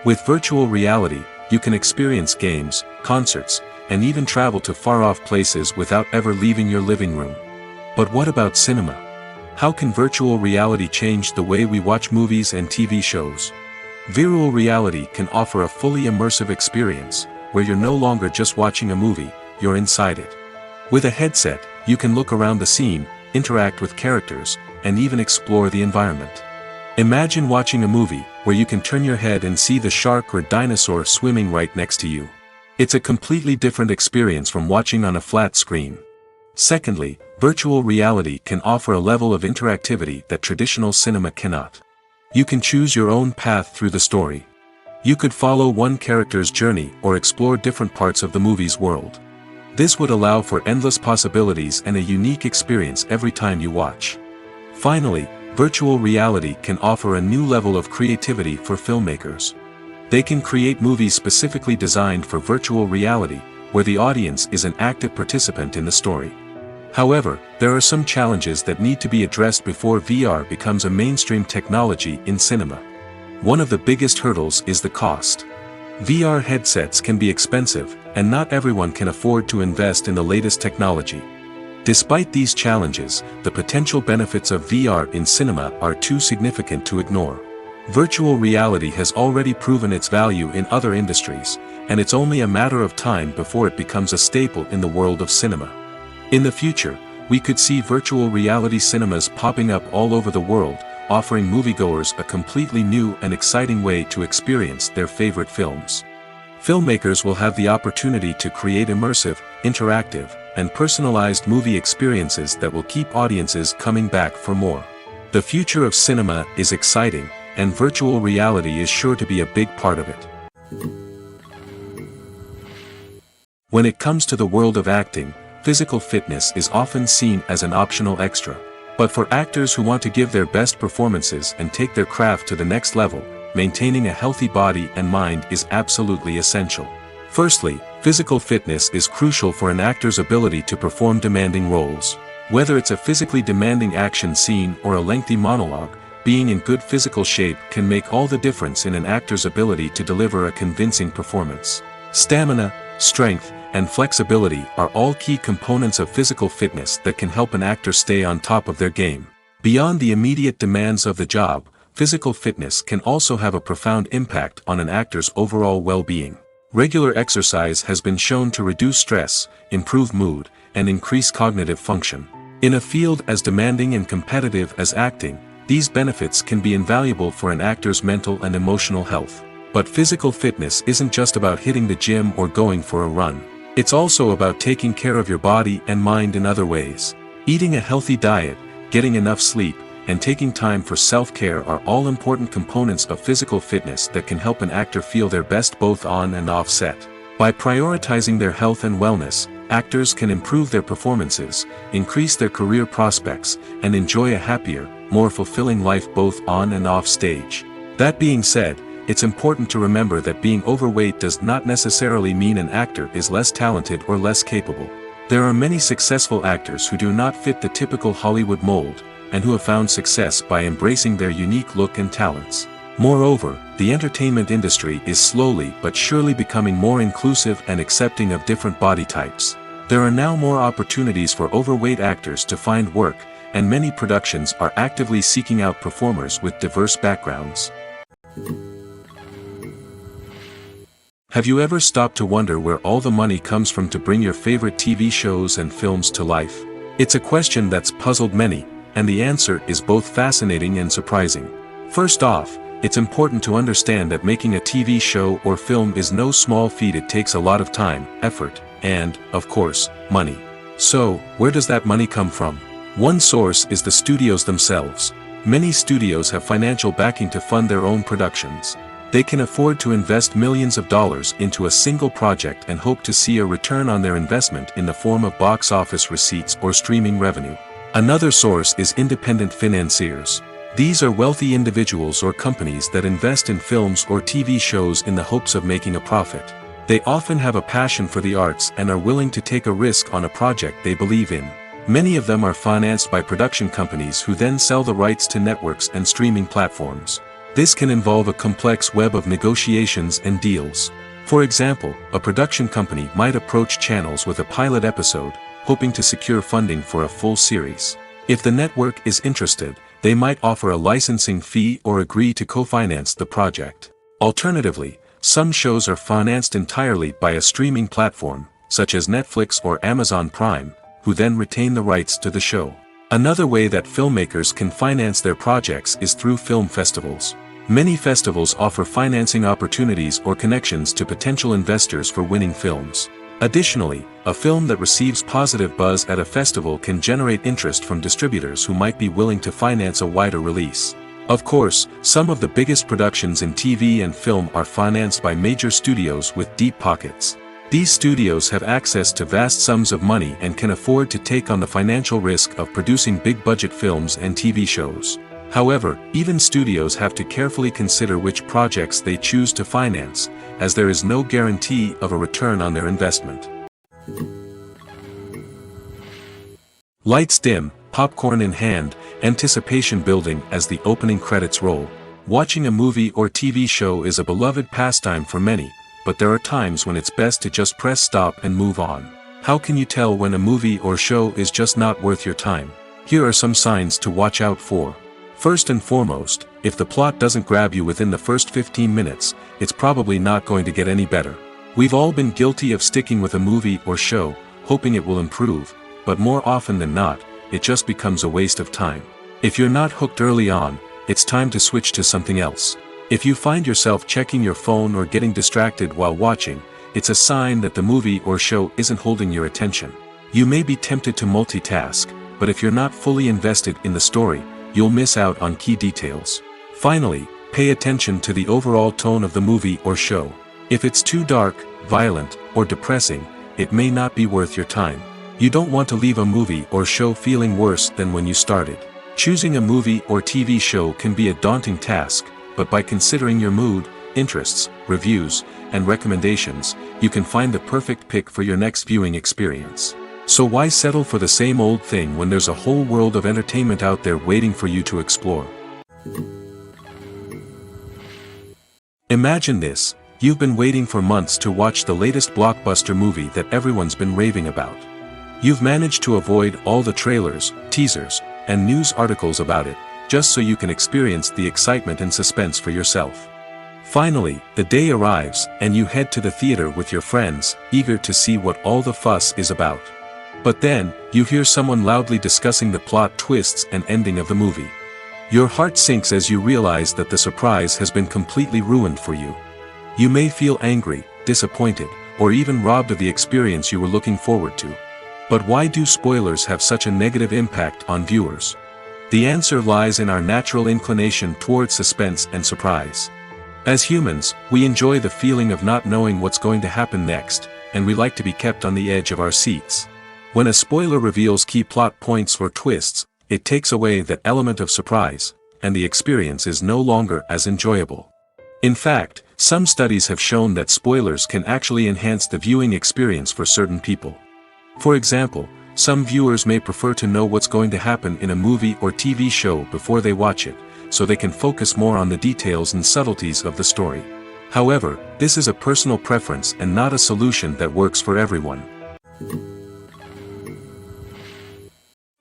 A: With virtual reality, you can experience games, concerts, and even travel to far-off places without ever leaving your living room. But what about cinema? How can virtual reality change the way we watch movies and TV shows? Virtual reality can offer a fully immersive experience, where you're no longer just watching a movie, you're inside it. With a headset, you can look around the scene, interact with characters, and even explore the environment. Imagine watching a movie, where you can turn your head and see the shark or dinosaur swimming right next to you. It's a completely different experience from watching on a flat screen. Secondly, virtual reality can offer a level of interactivity that traditional cinema cannot. You can choose your own path through the story. You could follow one character's journey or explore different parts of the movie's world. This would allow for endless possibilities and a unique experience every time you watch. Finally, virtual reality can offer a new level of creativity for filmmakers. They can create movies specifically designed for virtual reality, where the audience is an active participant in the story. However, there are some challenges that need to be addressed before VR becomes a mainstream technology in cinema. One of the biggest hurdles is the cost. VR headsets can be expensive, and not everyone can afford to invest in the latest technology. Despite these challenges, the potential benefits of VR in cinema are too significant to ignore. Virtual reality has already proven its value in other industries, and it's only a matter of time before it becomes a staple in the world of cinema. In the future, we could see virtual reality cinemas popping up all over the world, offering moviegoers a completely new and exciting way to experience their favorite films. Filmmakers will have the opportunity to create immersive, interactive, and personalized movie experiences that will keep audiences coming back for more. The future of cinema is exciting, and virtual reality is sure to be a big part of it. When it comes to the world of acting, physical fitness is often seen as an optional extra. But for actors who want to give their best performances and take their craft to the next level, maintaining a healthy body and mind is absolutely essential. Firstly, physical fitness is crucial for an actor's ability to perform demanding roles. Whether it's a physically demanding action scene or a lengthy monologue, being in good physical shape can make all the difference in an actor's ability to deliver a convincing performance. Stamina, strength, and flexibility are all key components of physical fitness that can help an actor stay on top of their game. Beyond the immediate demands of the job, physical fitness can also have a profound impact on an actor's overall well-being. Regular exercise has been shown to reduce stress, improve mood, and increase cognitive function. In a field as demanding and competitive as acting, these benefits can be invaluable for an actor's mental and emotional health. But physical fitness isn't just about hitting the gym or going for a run. It's also about taking care of your body and mind in other ways. Eating a healthy diet, getting enough sleep, and taking time for self-care are all important components of physical fitness that can help an actor feel their best both on and off set. By prioritizing their health and wellness, actors can improve their performances, increase their career prospects, and enjoy a happier, more fulfilling life both on and off stage. That being said, it's important to remember that being overweight does not necessarily mean an actor is less talented or less capable. There are many successful actors who do not fit the typical Hollywood mold, and who have found success by embracing their unique look and talents. Moreover, the entertainment industry is slowly but surely becoming more inclusive and accepting of different body types. There are now more opportunities for overweight actors to find work, and many productions are actively seeking out performers with diverse backgrounds. Have you ever stopped to wonder where all the money comes from to bring your favorite TV shows and films to life? It's a question that's puzzled many, and the answer is both fascinating and surprising. First off, it's important to understand that making a TV show or film is no small feat. It takes a lot of time, effort, and, of course, money. So, where does that money come from? One source is the studios themselves. Many studios have financial backing to fund their own productions. They can afford to invest millions of dollars into a single project and hope to see a return on their investment in the form of box office receipts or streaming revenue. Another source is independent financiers. These are wealthy individuals or companies that invest in films or TV shows in the hopes of making a profit. They often have a passion for the arts and are willing to take a risk on a project they believe in. Many of them are financed by production companies who then sell the rights to networks and streaming platforms. This can involve a complex web of negotiations and deals. For example, a production company might approach channels with a pilot episode, hoping to secure funding for a full series. If the network is interested, they might offer a licensing fee or agree to co-finance the project. Alternatively, some shows are financed entirely by a streaming platform, such as Netflix or Amazon Prime, who then retain the rights to the show. Another way that filmmakers can finance their projects is through film festivals. Many festivals offer financing opportunities or connections to potential investors for winning films. Additionally, a film that receives positive buzz at a festival can generate interest from distributors who might be willing to finance a wider release. Of course, some of the biggest productions in TV and film are financed by major studios with deep pockets. These studios have access to vast sums of money and can afford to take on the financial risk of producing big-budget films and TV shows. However, even studios have to carefully consider which projects they choose to finance, as there is no guarantee of a return on their investment. Lights dim, popcorn in hand, anticipation building as the opening credits roll. Watching a movie or TV show is a beloved pastime for many, but there are times when it's best to just press stop and move on. How can you tell when a movie or show is just not worth your time? Here are some signs to watch out for. First and foremost, if the plot doesn't grab you within the first 15 minutes, it's probably not going to get any better. We've all been guilty of sticking with a movie or show, hoping it will improve, but more often than not, it just becomes a waste of time. If you're not hooked early on, it's time to switch to something else. If you find yourself checking your phone or getting distracted while watching, it's a sign that the movie or show isn't holding your attention. You may be tempted to multitask, but if you're not fully invested in the story, you'll miss out on key details. Finally, pay attention to the overall tone of the movie or show. If it's too dark, violent, or depressing, it may not be worth your time. You don't want to leave a movie or show feeling worse than when you started. Choosing a movie or TV show can be a daunting task, but by considering your mood, interests, reviews, and recommendations, you can find the perfect pick for your next viewing experience. So why settle for the same old thing when there's a whole world of entertainment out there waiting for you to explore? Imagine this: you've been waiting for months to watch the latest blockbuster movie that everyone's been raving about. You've managed to avoid all the trailers, teasers, and news articles about it, just so you can experience the excitement and suspense for yourself. Finally, the day arrives, and you head to the theater with your friends, eager to see what all the fuss is about. But then, you hear someone loudly discussing the plot twists and ending of the movie. Your heart sinks as you realize that the surprise has been completely ruined for you. You may feel angry, disappointed, or even robbed of the experience you were looking forward to. But why do spoilers have such a negative impact on viewers? The answer lies in our natural inclination toward suspense and surprise. As humans, we enjoy the feeling of not knowing what's going to happen next, and we like to be kept on the edge of our seats. When a spoiler reveals key plot points or twists, it takes away that element of surprise, and the experience is no longer as enjoyable. In fact, some studies have shown that spoilers can actually enhance the viewing experience for certain people. For example, some viewers may prefer to know what's going to happen in a movie or TV show before they watch it, so they can focus more on the details and subtleties of the story. However, this is a personal preference and not a solution that works for everyone.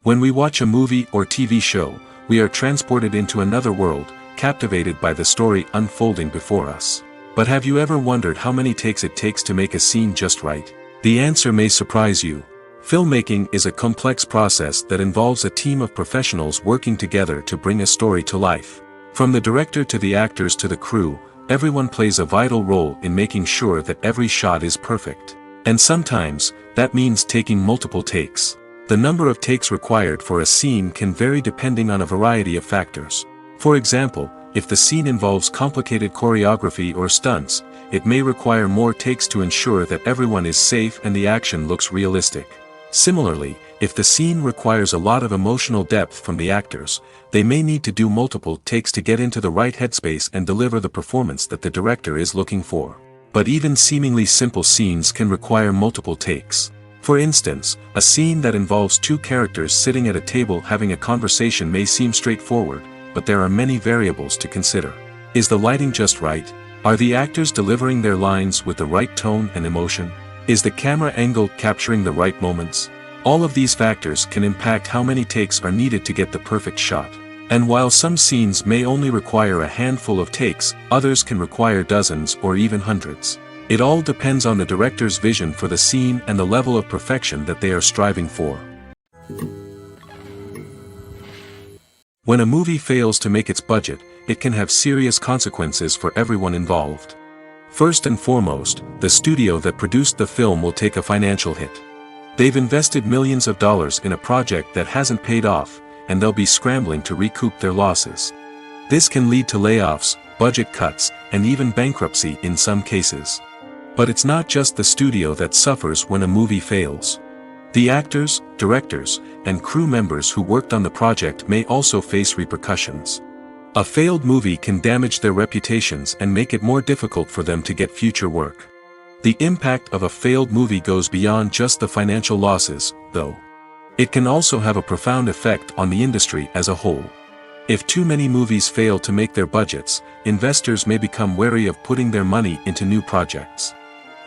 A: When we watch a movie or TV show, we are transported into another world, captivated by the story unfolding before us. But have you ever wondered how many takes it takes to make a scene just right? The answer may surprise you. Filmmaking is a complex process that involves a team of professionals working together to bring a story to life. From the director to the actors to the crew, everyone plays a vital role in making sure that every shot is perfect. And sometimes, that means taking multiple takes. The number of takes required for a scene can vary depending on a variety of factors. For example, if the scene involves complicated choreography or stunts, it may require more takes to ensure that everyone is safe and the action looks realistic. Similarly, if the scene requires a lot of emotional depth from the actors, they may need to do multiple takes to get into the right headspace and deliver the performance that the director is looking for. But even seemingly simple scenes can require multiple takes. For instance, a scene that involves two characters sitting at a table having a conversation may seem straightforward, but there are many variables to consider. Is the lighting just right? Are the actors delivering their lines with the right tone and emotion? Is the camera angle capturing the right moments? All of these factors can impact how many takes are needed to get the perfect shot. And while some scenes may only require a handful of takes, others can require dozens or even hundreds. It all depends on the director's vision for the scene and the level of perfection that they are striving for. When a movie fails to make its budget, it can have serious consequences for everyone involved. First and foremost, the studio that produced the film will take a financial hit. They've invested millions of dollars in a project that hasn't paid off, and they'll be scrambling to recoup their losses. This can lead to layoffs, budget cuts, and even bankruptcy in some cases. But it's not just the studio that suffers when a movie fails. The actors, directors, and crew members who worked on the project may also face repercussions. A failed movie can damage their reputations and make it more difficult for them to get future work. The impact of a failed movie goes beyond just the financial losses, though. It can also have a profound effect on the industry as a whole. If too many movies fail to make their budgets, investors may become wary of putting their money into new projects.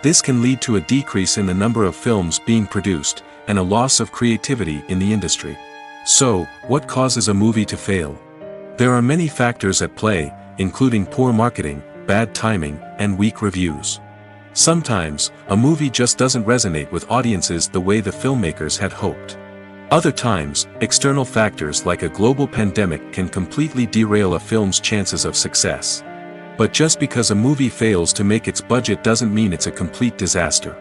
A: This can lead to a decrease in the number of films being produced, and a loss of creativity in the industry. So, what causes a movie to fail? There are many factors at play, including poor marketing, bad timing, and weak reviews. Sometimes, a movie just doesn't resonate with audiences the way the filmmakers had hoped. Other times, external factors like a global pandemic can completely derail a film's chances of success. But just because a movie fails to make its budget doesn't mean it's a complete disaster.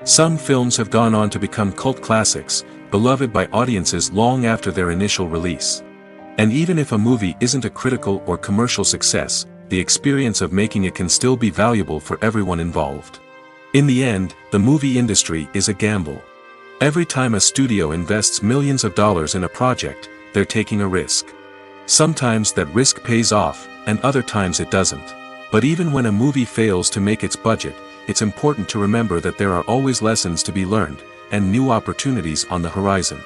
A: Some films have gone on to become cult classics, beloved by audiences long after their initial release. And even if a movie isn't a critical or commercial success, the experience of making it can still be valuable for everyone involved. In the end, the movie industry is a gamble. Every time a studio invests millions of dollars in a project, they're taking a risk. Sometimes that risk pays off, and other times it doesn't. But even when a movie fails to make its budget, it's important to remember that there are always lessons to be learned, and new opportunities on the horizon.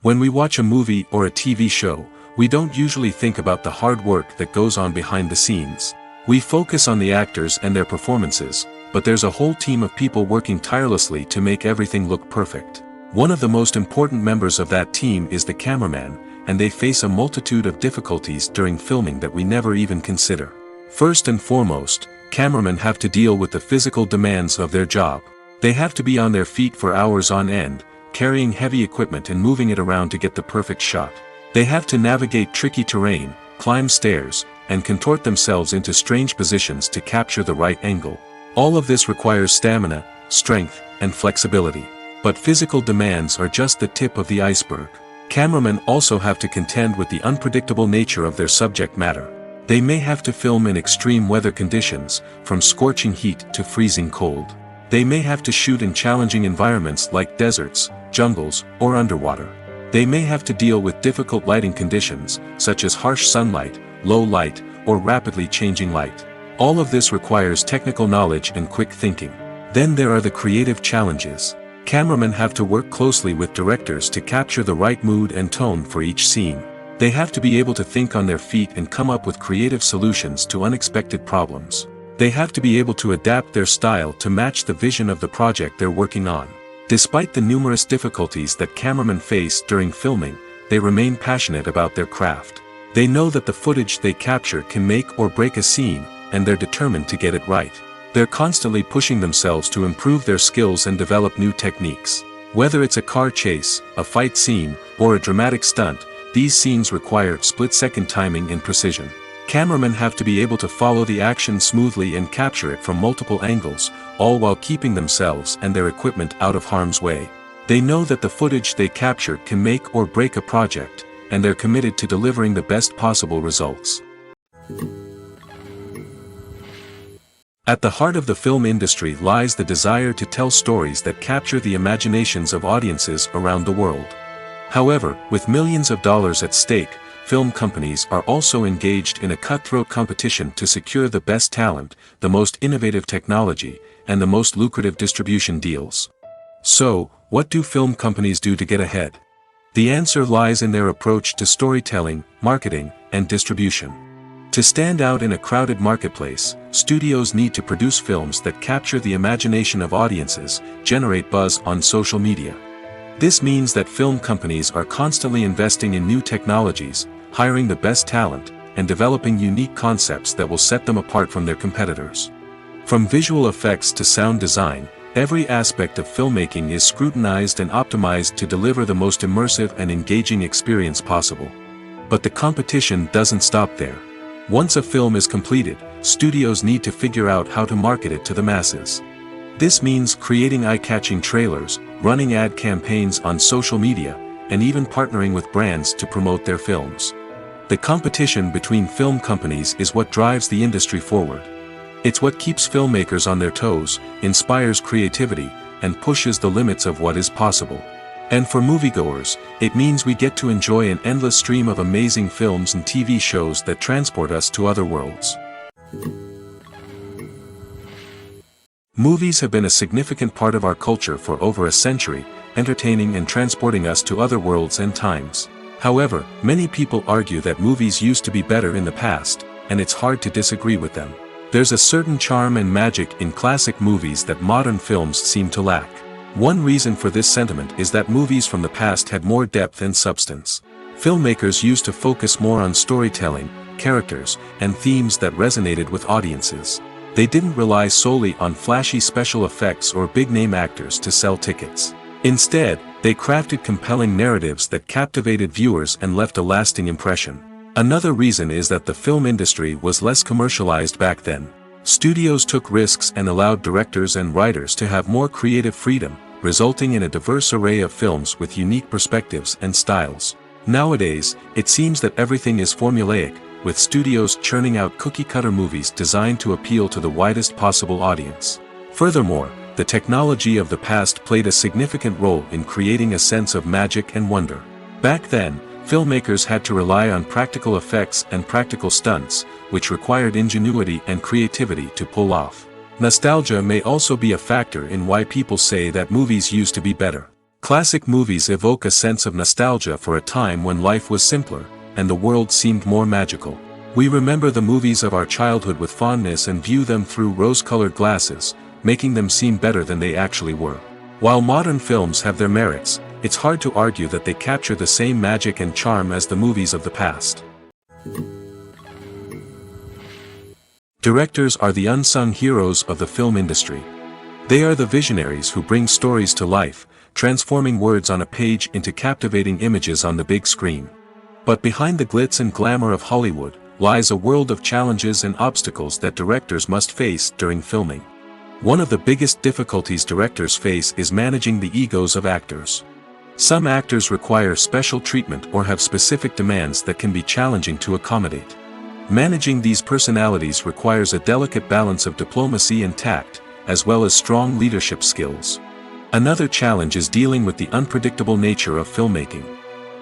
A: When we watch a movie or a TV show, we don't usually think about the hard work that goes on behind the scenes. We focus on the actors and their performances, but there's a whole team of people working tirelessly to make everything look perfect. One of the most important members of that team is the cameraman, and they face a multitude of difficulties during filming that we never even consider. First and foremost, cameramen have to deal with the physical demands of their job. They have to be on their feet for hours on end, carrying heavy equipment and moving it around to get the perfect shot. They have to navigate tricky terrain, climb stairs, and contort themselves into strange positions to capture the right angle. All of this requires stamina, strength, and flexibility. But physical demands are just the tip of the iceberg. Cameramen also have to contend with the unpredictable nature of their subject matter. They may have to film in extreme weather conditions, from scorching heat to freezing cold. They may have to shoot in challenging environments like deserts, jungles, or underwater. They may have to deal with difficult lighting conditions, such as harsh sunlight, low light, or rapidly changing light. All of this requires technical knowledge and quick thinking. Then there are the creative challenges. Cameramen have to work closely with directors to capture the right mood and tone for each scene. They have to be able to think on their feet and come up with creative solutions to unexpected problems. They have to be able to adapt their style to match the vision of the project they're working on. Despite the numerous difficulties that cameramen face during filming, they remain passionate about their craft. They know that the footage they capture can make or break a scene, and they're determined to get it right. They're constantly pushing themselves to improve their skills and develop new techniques. Whether it's a car chase, a fight scene, or a dramatic stunt, these scenes require split-second timing and precision. Cameramen have to be able to follow the action smoothly and capture it from multiple angles, all while keeping themselves and their equipment out of harm's way. They know that the footage they capture can make or break a project, and they're committed to delivering the best possible results. At the heart of the film industry lies the desire to tell stories that capture the imaginations of audiences around the world. However, with millions of dollars at stake, film companies are also engaged in a cutthroat competition to secure the best talent, the most innovative technology, and the most lucrative distribution deals. So, what do film companies do to get ahead? The answer lies in their approach to storytelling, marketing, and distribution. To stand out in a crowded marketplace, studios need to produce films that capture the imagination of audiences, generate buzz on social media. This means that film companies are constantly investing in new technologies, hiring the best talent, and developing unique concepts that will set them apart from their competitors. From visual effects to sound design, every aspect of filmmaking is scrutinized and optimized to deliver the most immersive and engaging experience possible. But the competition doesn't stop there. Once a film is completed, studios need to figure out how to market it to the masses. This means creating eye-catching trailers, running ad campaigns on social media, and even partnering with brands to promote their films. The competition between film companies is what drives the industry forward. It's what keeps filmmakers on their toes, inspires creativity, and pushes the limits of what is possible. And for moviegoers, it means we get to enjoy an endless stream of amazing films and TV shows that transport us to other worlds. Movies have been a significant part of our culture for over a century, entertaining and transporting us to other worlds and times. However, many people argue that movies used to be better in the past, and it's hard to disagree with them. There's a certain charm and magic in classic movies that modern films seem to lack. One reason for this sentiment is that movies from the past had more depth and substance. Filmmakers used to focus more on storytelling, characters, and themes that resonated with audiences. They didn't rely solely on flashy special effects or big-name actors to sell tickets. Instead, they crafted compelling narratives that captivated viewers and left a lasting impression. Another reason is that the film industry was less commercialized back then. Studios took risks and allowed directors and writers to have more creative freedom, resulting in a diverse array of films with unique perspectives and styles. Nowadays, it seems that everything is formulaic, with studios churning out cookie-cutter movies designed to appeal to the widest possible audience. Furthermore, the technology of the past played a significant role in creating a sense of magic and wonder. Back then, filmmakers had to rely on practical effects and practical stunts, which required ingenuity and creativity to pull off. Nostalgia may also be a factor in why people say that movies used to be better. Classic movies evoke a sense of nostalgia for a time when life was simpler, and the world seemed more magical. We remember the movies of our childhood with fondness and view them through rose-colored glasses, making them seem better than they actually were. While modern films have their merits, it's hard to argue that they capture the same magic and charm as the movies of the past. Directors are the unsung heroes of the film industry. They are the visionaries who bring stories to life, transforming words on a page into captivating images on the big screen. But behind the glitz and glamour of Hollywood, lies a world of challenges and obstacles that directors must face during filming. One of the biggest difficulties directors face is managing the egos of actors. Some actors require special treatment or have specific demands that can be challenging to accommodate. Managing these personalities requires a delicate balance of diplomacy and tact, as well as strong leadership skills. Another challenge is dealing with the unpredictable nature of filmmaking.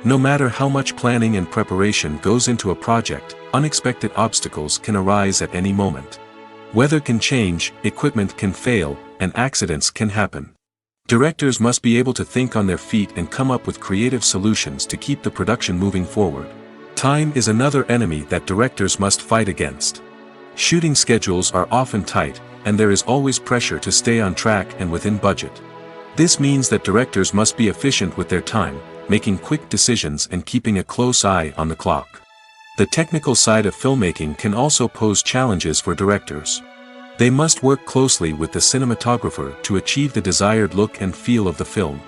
A: No matter how much planning and preparation goes into a project, unexpected obstacles can arise at any moment. Weather can change, equipment can fail, and accidents can happen. Directors must be able to think on their feet and come up with creative solutions to keep the production moving forward. Time is another enemy that directors must fight against. Shooting schedules are often tight, and there is always pressure to stay on track and within budget. This means that directors must be efficient with their time, making quick decisions and keeping a close eye on the clock. The technical side of filmmaking can also pose challenges for directors. They must work closely with the cinematographer to achieve the desired look and feel of the film.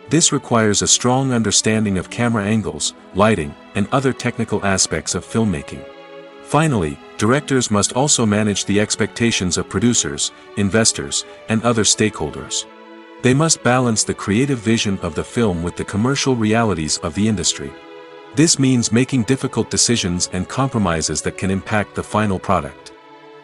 A: This requires a strong understanding of camera angles, lighting, and other technical aspects of filmmaking. Finally, directors must also manage the expectations of producers, investors, and other stakeholders. They must balance the creative vision of the film with the commercial realities of the industry. This means making difficult decisions and compromises that can impact the final product.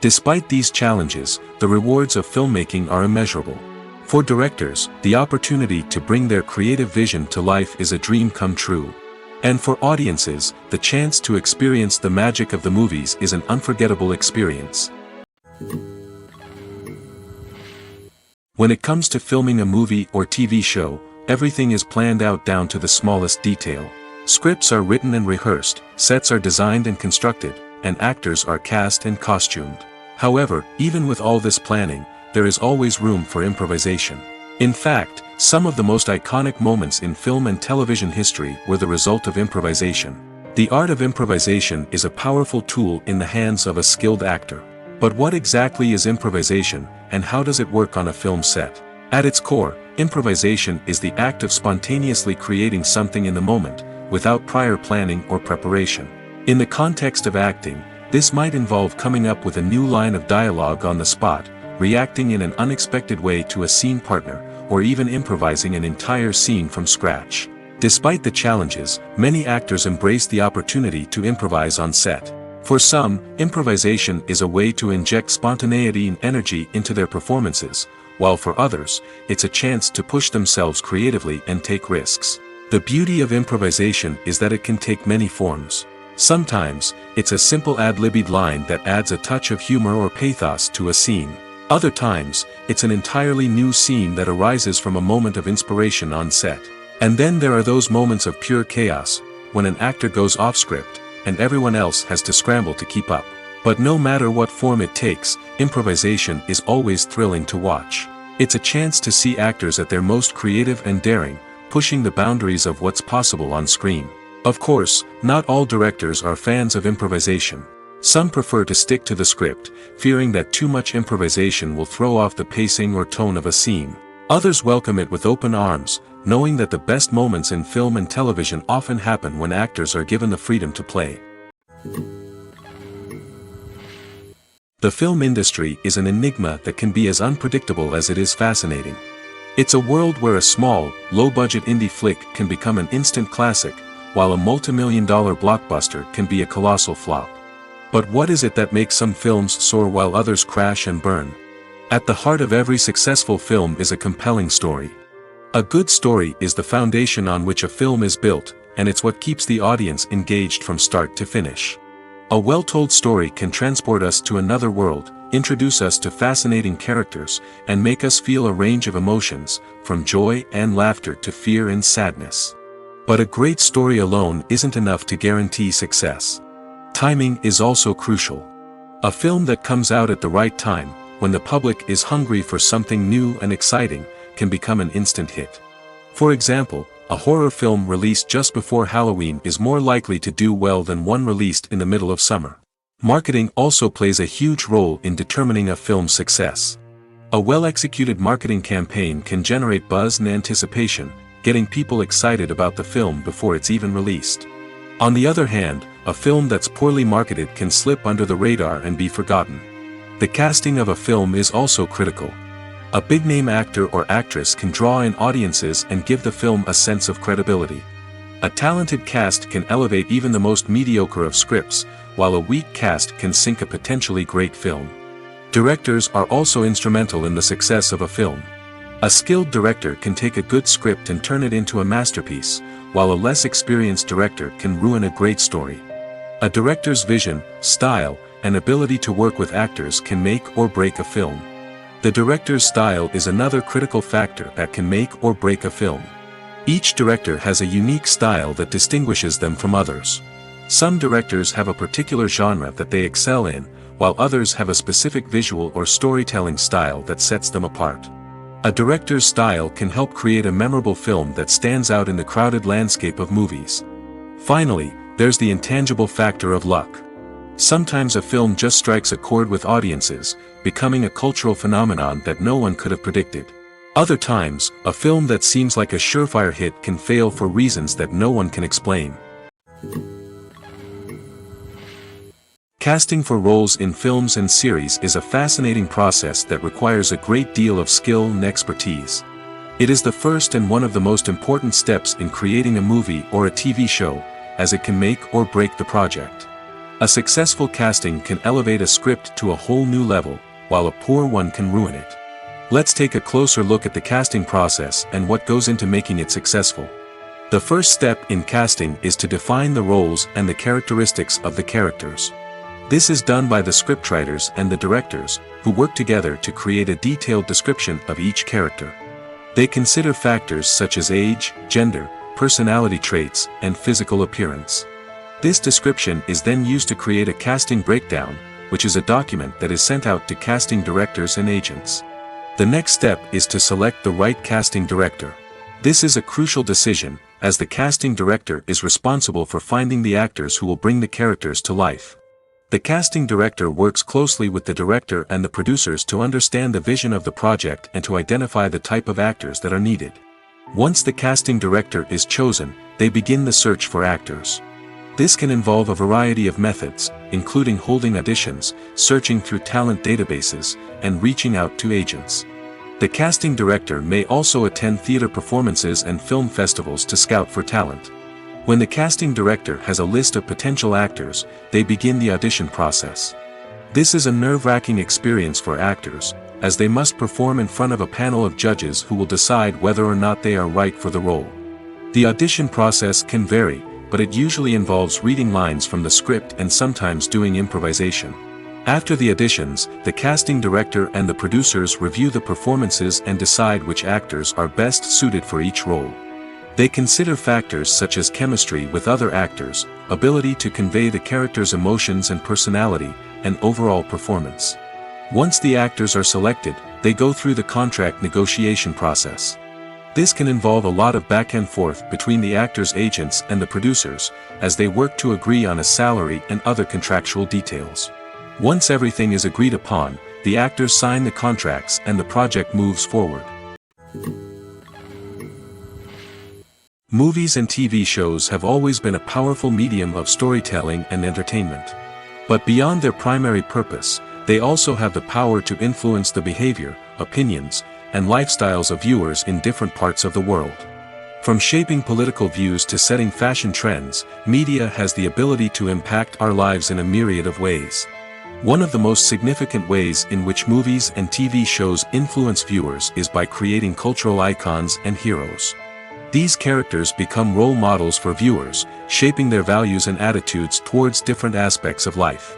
A: Despite these challenges, the rewards of filmmaking are immeasurable. For directors, the opportunity to bring their creative vision to life is a dream come true. And for audiences, the chance to experience the magic of the movies is an unforgettable experience. When it comes to filming a movie or TV show, everything is planned out down to the smallest detail. Scripts are written and rehearsed, sets are designed and constructed, and actors are cast and costumed. However, even with all this planning, there is always room for improvisation. In fact, some of the most iconic moments in film and television history were the result of improvisation. The art of improvisation is a powerful tool in the hands of a skilled actor. But what exactly is improvisation, and how does it work on a film set? At its core, improvisation is the act of spontaneously creating something in the moment, without prior planning or preparation. In the context of acting, this might involve coming up with a new line of dialogue on the spot, reacting in an unexpected way to a scene partner, or even improvising an entire scene from scratch. Despite the challenges, many actors embrace the opportunity to improvise on set. For some, improvisation is a way to inject spontaneity and energy into their performances, while for others, it's a chance to push themselves creatively and take risks. The beauty of improvisation is that it can take many forms. Sometimes, it's a simple ad-libbed line that adds a touch of humor or pathos to a scene. Other times, it's an entirely new scene that arises from a moment of inspiration on set. And then there are those moments of pure chaos, when an actor goes off script, and everyone else has to scramble to keep up. But no matter what form it takes, improvisation is always thrilling to watch. It's a chance to see actors at their most creative and daring, pushing the boundaries of what's possible on screen. Of course, not all directors are fans of improvisation. Some prefer to stick to the script, fearing that too much improvisation will throw off the pacing or tone of a scene. Others welcome it with open arms, knowing that the best moments in film and television often happen when actors are given the freedom to play. The film industry is an enigma that can be as unpredictable as it is fascinating. It's a world where a small, low-budget indie flick can become an instant classic, while a multi-million-dollar blockbuster can be a colossal flop. But what is it that makes some films soar while others crash and burn? At the heart of every successful film is a compelling story. A good story is the foundation on which a film is built, and it's what keeps the audience engaged from start to finish. A well-told story can transport us to another world, introduce us to fascinating characters, and make us feel a range of emotions, from joy and laughter to fear and sadness. But a great story alone isn't enough to guarantee success. Timing is also crucial. A film that comes out at the right time, when the public is hungry for something new and exciting, can become an instant hit. For example, a horror film released just before Halloween is more likely to do well than one released in the middle of summer. Marketing also plays a huge role in determining a film's success. A well-executed marketing campaign can generate buzz and anticipation, getting people excited about the film before it's even released. On the other hand, a film that's poorly marketed can slip under the radar and be forgotten. The casting of a film is also critical. A big-name actor or actress can draw in audiences and give the film a sense of credibility. A talented cast can elevate even the most mediocre of scripts, while a weak cast can sink a potentially great film. Directors are also instrumental in the success of a film. A skilled director can take a good script and turn it into a masterpiece, while a less experienced director can ruin a great story. A director's vision, style, and ability to work with actors can make or break a film. The director's style is another critical factor that can make or break a film. Each director has a unique style that distinguishes them from others. Some directors have a particular genre that they excel in, while others have a specific visual or storytelling style that sets them apart. A director's style can help create a memorable film that stands out in the crowded landscape of movies. Finally, there's the intangible factor of luck. Sometimes a film just strikes a chord with audiences, becoming a cultural phenomenon that no one could have predicted. Other times, a film that seems like a surefire hit can fail for reasons that no one can explain. Casting for roles in films and series is a fascinating process that requires a great deal of skill and expertise. It is the first and one of the most important steps in creating a movie or a TV show, as it can make or break the project. A successful casting can elevate a script to a whole new level, while a poor one can ruin it. Let's take a closer look at the casting process and what goes into making it successful. The first step in casting is to define the roles and the characteristics of the characters. This is done by the scriptwriters and the directors, who work together to create a detailed description of each character. They consider factors such as age, gender, personality traits, and physical appearance. This description is then used to create a casting breakdown, which is a document that is sent out to casting directors and agents. The next step is to select the right casting director. This is a crucial decision, as the casting director is responsible for finding the actors who will bring the characters to life. The casting director works closely with the director and the producers to understand the vision of the project and to identify the type of actors that are needed. Once the casting director is chosen, they begin the search for actors. This can involve a variety of methods, including holding auditions, searching through talent databases, and reaching out to agents. The casting director may also attend theater performances and film festivals to scout for talent. When the casting director has a list of potential actors, they begin the audition process. This is a nerve-wracking experience for actors, as they must perform in front of a panel of judges who will decide whether or not they are right for the role. The audition process can vary, but it usually involves reading lines from the script and sometimes doing improvisation. After the auditions, the casting director and the producers review the performances and decide which actors are best suited for each role. They consider factors such as chemistry with other actors, ability to convey the character's emotions and personality, and overall performance. Once the actors are selected, they go through the contract negotiation process. This can involve a lot of back and forth between the actors' agents and the producers, as they work to agree on a salary and other contractual details. Once everything is agreed upon, the actors sign the contracts and the project moves forward. Movies and TV shows have always been a powerful medium of storytelling and entertainment. But beyond their primary purpose, they also have the power to influence the behavior, opinions, and lifestyles of viewers in different parts of the world. From shaping political views to setting fashion trends, media has the ability to impact our lives in a myriad of ways. One of the most significant ways in which movies and TV shows influence viewers is by creating cultural icons and heroes. These characters become role models for viewers, shaping their values and attitudes towards different aspects of life.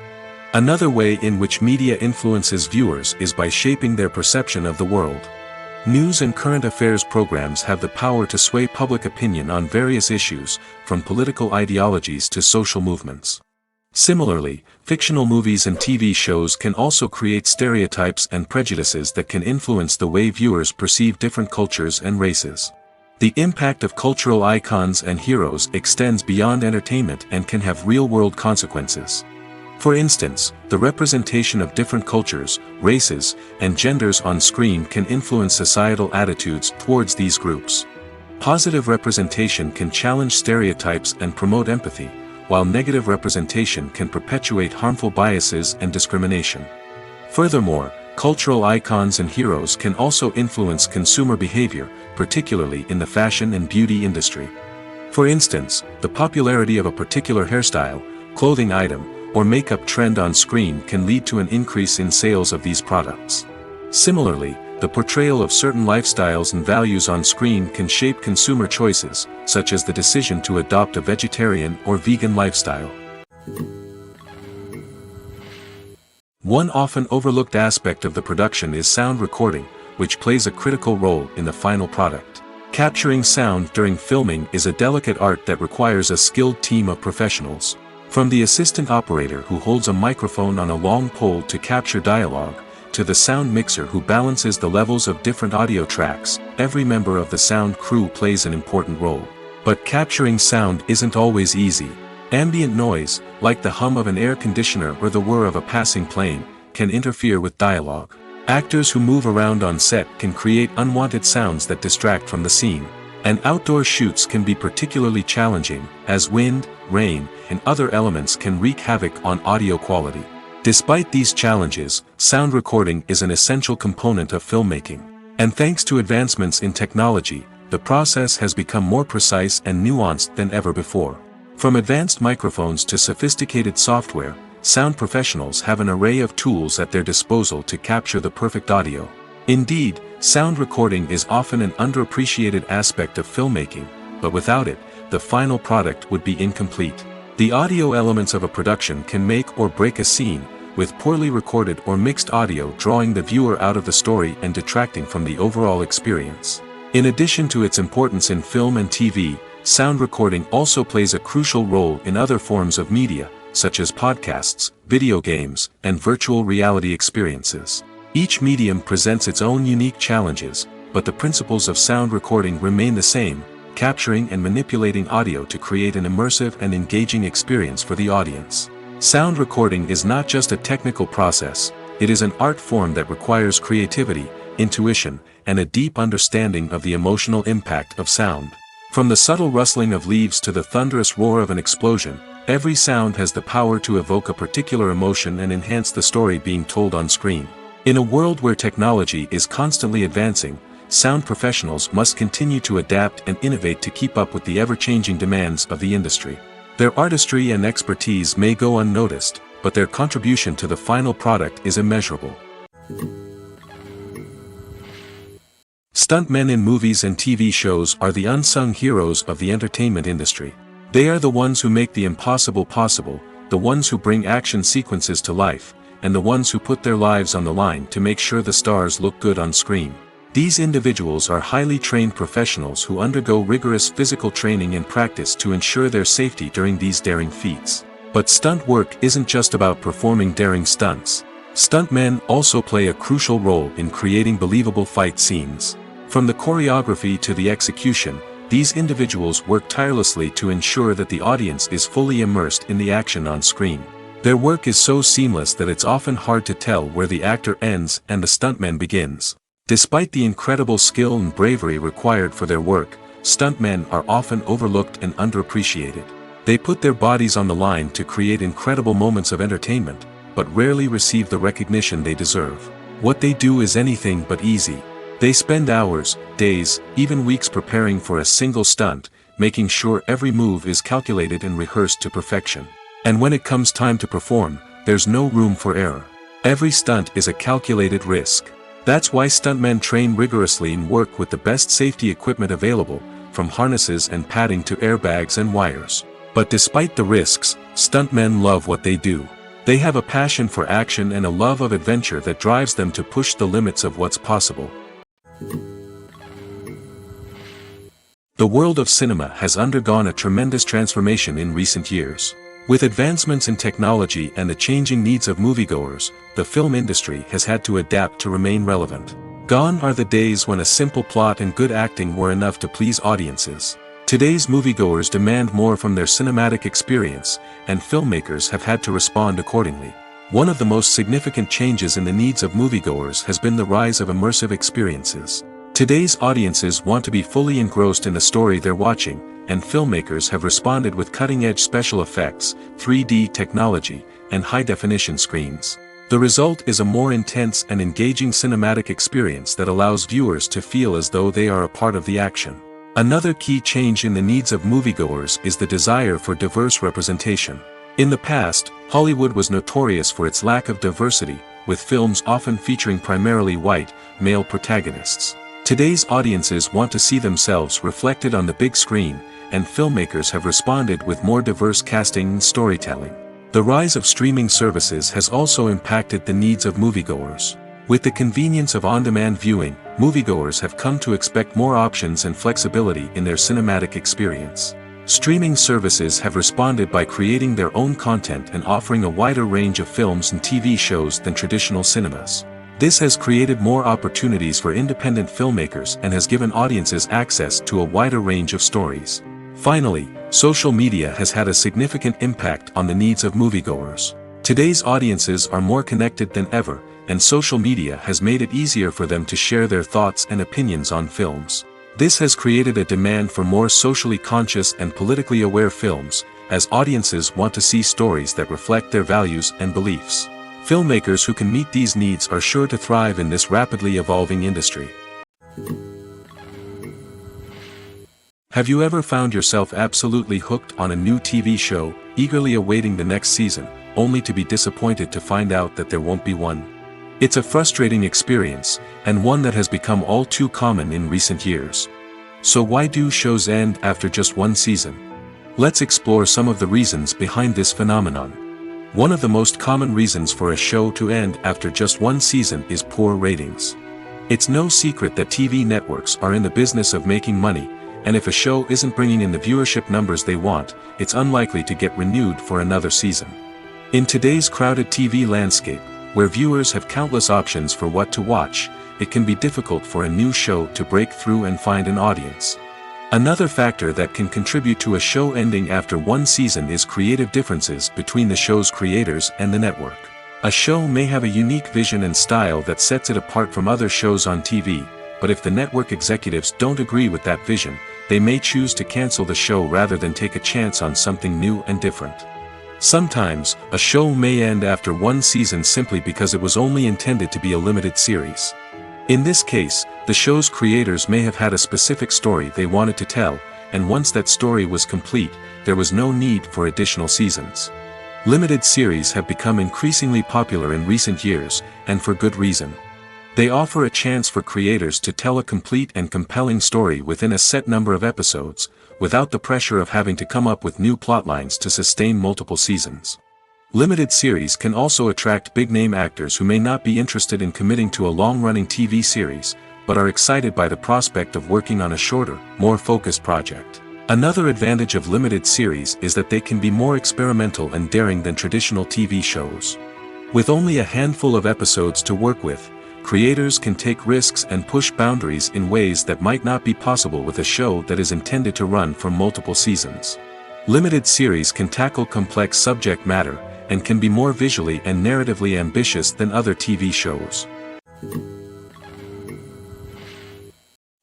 A: Another way in which media influences viewers is by shaping their perception of the world. News and current affairs programs have the power to sway public opinion on various issues, from political ideologies to social movements. Similarly, fictional movies and TV shows can also create stereotypes and prejudices that can influence the way viewers perceive different cultures and races. The impact of cultural icons and heroes extends beyond entertainment and can have real-world consequences. For instance, the representation of different cultures, races, and genders on screen can influence societal attitudes towards these groups. Positive representation can challenge stereotypes and promote empathy, while negative representation can perpetuate harmful biases and discrimination. Furthermore, cultural icons and heroes can also influence consumer behavior, particularly in the fashion and beauty industry. For instance, the popularity of a particular hairstyle, clothing item, or makeup trend on screen can lead to an increase in sales of these products. Similarly, the portrayal of certain lifestyles and values on screen can shape consumer choices, such as the decision to adopt a vegetarian or vegan lifestyle. One often overlooked aspect of the production is sound recording, which plays a critical role in the final product. Capturing sound during filming is a delicate art that requires a skilled team of professionals. From the assistant operator who holds a microphone on a long pole to capture dialogue, to the sound mixer who balances the levels of different audio tracks, every member of the sound crew plays an important role. But capturing sound isn't always easy. Ambient noise, like the hum of an air conditioner or the whir of a passing plane, can interfere with dialogue. Actors who move around on set can create unwanted sounds that distract from the scene. And outdoor shoots can be particularly challenging, as wind, rain, and other elements can wreak havoc on audio quality. Despite these challenges, sound recording is an essential component of filmmaking. And thanks to advancements in technology, the process has become more precise and nuanced than ever before. From advanced microphones to sophisticated software, sound professionals have an array of tools at their disposal to capture the perfect audio. Indeed, sound recording is often an underappreciated aspect of filmmaking, but without it, the final product would be incomplete. The audio elements of a production can make or break a scene, with poorly recorded or mixed audio drawing the viewer out of the story and detracting from the overall experience. In addition to its importance in film and TV, sound recording also plays a crucial role in other forms of media, such as podcasts, video games, and virtual reality experiences. Each medium presents its own unique challenges, but the principles of sound recording remain the same, capturing and manipulating audio to create an immersive and engaging experience for the audience. Sound recording is not just a technical process, it is an art form that requires creativity, intuition, and a deep understanding of the emotional impact of sound. From the subtle rustling of leaves to the thunderous roar of an explosion, every sound has the power to evoke a particular emotion and enhance the story being told on screen. In a world where technology is constantly advancing, sound professionals must continue to adapt and innovate to keep up with the ever-changing demands of the industry. Their artistry and expertise may go unnoticed, but their contribution to the final product is immeasurable. Stuntmen in movies and TV shows are the unsung heroes of the entertainment industry. They are the ones who make the impossible possible, the ones who bring action sequences to life, and the ones who put their lives on the line to make sure the stars look good on screen. These individuals are highly trained professionals who undergo rigorous physical training and practice to ensure their safety during these daring feats. But stunt work isn't just about performing daring stunts. Stuntmen also play a crucial role in creating believable fight scenes. From the choreography to the execution, these individuals work tirelessly to ensure that the audience is fully immersed in the action on screen. Their work is so seamless that it's often hard to tell where the actor ends and the stuntman begins. Despite the incredible skill and bravery required for their work, stuntmen are often overlooked and underappreciated. They put their bodies on the line to create incredible moments of entertainment, but rarely receive the recognition they deserve. What they do is anything but easy. They spend hours, days, even weeks preparing for a single stunt, making sure every move is calculated and rehearsed to perfection. And when it comes time to perform, there's no room for error. Every stunt is a calculated risk. That's why stuntmen train rigorously and work with the best safety equipment available, from harnesses and padding to airbags and wires. But despite the risks, stuntmen love what they do. They have a passion for action and a love of adventure that drives them to push the limits of what's possible. The world of cinema has undergone a tremendous transformation in recent years. With advancements in technology and the changing needs of moviegoers, the film industry has had to adapt to remain relevant. Gone are the days when a simple plot and good acting were enough to please audiences. Today's moviegoers demand more from their cinematic experience, and filmmakers have had to respond accordingly. One of the most significant changes in the needs of moviegoers has been the rise of immersive experiences. Today's audiences want to be fully engrossed in the story they're watching, and filmmakers have responded with cutting-edge special effects, 3D technology, and high-definition screens. The result is a more intense and engaging cinematic experience that allows viewers to feel as though they are a part of the action. Another key change in the needs of moviegoers is the desire for diverse representation. In the past, Hollywood was notorious for its lack of diversity, with films often featuring primarily white, male protagonists. Today's audiences want to see themselves reflected on the big screen, and filmmakers have responded with more diverse casting and storytelling. The rise of streaming services has also impacted the needs of moviegoers. With the convenience of on-demand viewing, moviegoers have come to expect more options and flexibility in their cinematic experience. Streaming services have responded by creating their own content and offering a wider range of films and TV shows than traditional cinemas. This has created more opportunities for independent filmmakers and has given audiences access to a wider range of stories. Finally, social media has had a significant impact on the needs of moviegoers. Today's audiences are more connected than ever, and social media has made it easier for them to share their thoughts and opinions on films. This has created a demand for more socially conscious and politically aware films, as audiences want to see stories that reflect their values and beliefs. Filmmakers who can meet these needs are sure to thrive in this rapidly evolving industry. Have you ever found yourself absolutely hooked on a new TV show, eagerly awaiting the next season, only to be disappointed to find out that there won't be one? It's a frustrating experience, and one that has become all too common in recent years. So why do shows end after just one season? Let's explore some of the reasons behind this phenomenon. One of the most common reasons for a show to end after just one season is poor ratings. It's no secret that TV networks are in the business of making money, and if a show isn't bringing in the viewership numbers they want, it's unlikely to get renewed for another season. In today's crowded TV landscape, where viewers have countless options for what to watch, it can be difficult for a new show to break through and find an audience. Another factor that can contribute to a show ending after one season is creative differences between the show's creators and the network. A show may have a unique vision and style that sets it apart from other shows on TV, but if the network executives don't agree with that vision, they may choose to cancel the show rather than take a chance on something new and different. Sometimes, a show may end after one season simply because it was only intended to be a limited series. In this case, the show's creators may have had a specific story they wanted to tell, and once that story was complete, there was no need for additional seasons. Limited series have become increasingly popular in recent years, and for good reason. They offer a chance for creators to tell a complete and compelling story within a set number of episodes, without the pressure of having to come up with new plotlines to sustain multiple seasons. Limited series can also attract big-name actors who may not be interested in committing to a long-running TV series, but are excited by the prospect of working on a shorter, more focused project. Another advantage of limited series is that they can be more experimental and daring than traditional TV shows. With only a handful of episodes to work with, creators can take risks and push boundaries in ways that might not be possible with a show that is intended to run for multiple seasons. Limited series can tackle complex subject matter, and can be more visually and narratively ambitious than other TV shows.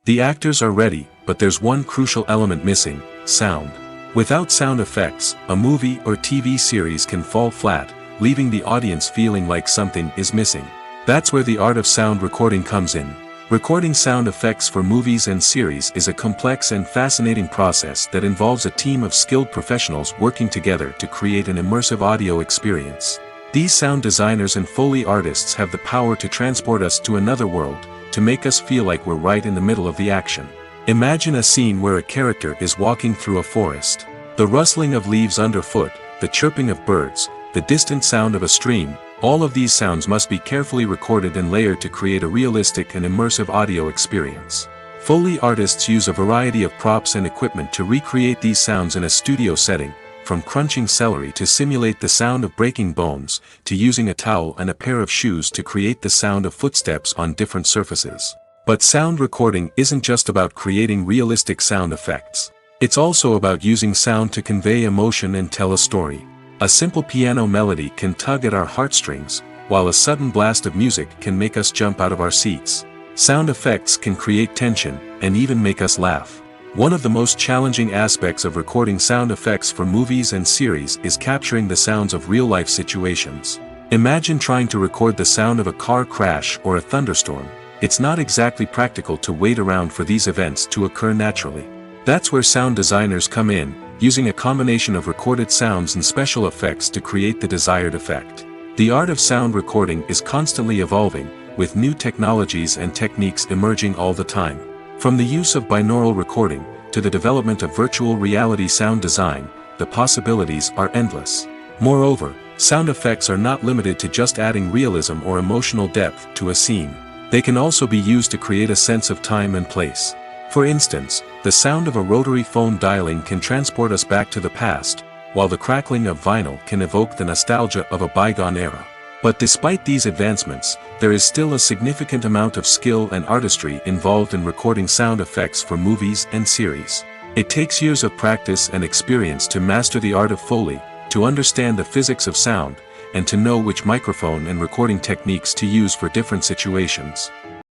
A: The actors are ready, but there's one crucial element missing: sound. Without sound effects, a movie or TV series can fall flat, leaving the audience feeling like something is missing. That's where the art of sound recording comes in. Recording sound effects for movies and series is a complex and fascinating process that involves a team of skilled professionals working together to create an immersive audio experience. These sound designers and Foley artists have the power to transport us to another world, to make us feel like we're right in the middle of the action. Imagine a scene where a character is walking through a forest. The rustling of leaves underfoot, the chirping of birds, the distant sound of a stream, all of these sounds must be carefully recorded and layered to create a realistic and immersive audio experience. Foley artists use a variety of props and equipment to recreate these sounds in a studio setting, from crunching celery to simulate the sound of breaking bones, to using a towel and a pair of shoes to create the sound of footsteps on different surfaces. But sound recording isn't just about creating realistic sound effects. It's also about using sound to convey emotion and tell a story. A simple piano melody can tug at our heartstrings, while a sudden blast of music can make us jump out of our seats. Sound effects can create tension, and even make us laugh. One of the most challenging aspects of recording sound effects for movies and series is capturing the sounds of real-life situations. Imagine trying to record the sound of a car crash or a thunderstorm. It's not exactly practical to wait around for these events to occur naturally. That's where sound designers come in, using a combination of recorded sounds and special effects to create the desired effect. The art of sound recording is constantly evolving, with new technologies and techniques emerging all the time. From the use of binaural recording, to the development of virtual reality sound design, the possibilities are endless. Moreover, sound effects are not limited to just adding realism or emotional depth to a scene. They can also be used to create a sense of time and place. For instance, the sound of a rotary phone dialing can transport us back to the past, while the crackling of vinyl can evoke the nostalgia of a bygone era. But despite these advancements, there is still a significant amount of skill and artistry involved in recording sound effects for movies and series. It takes years of practice and experience to master the art of Foley, to understand the physics of sound, and to know which microphone and recording techniques to use for different situations.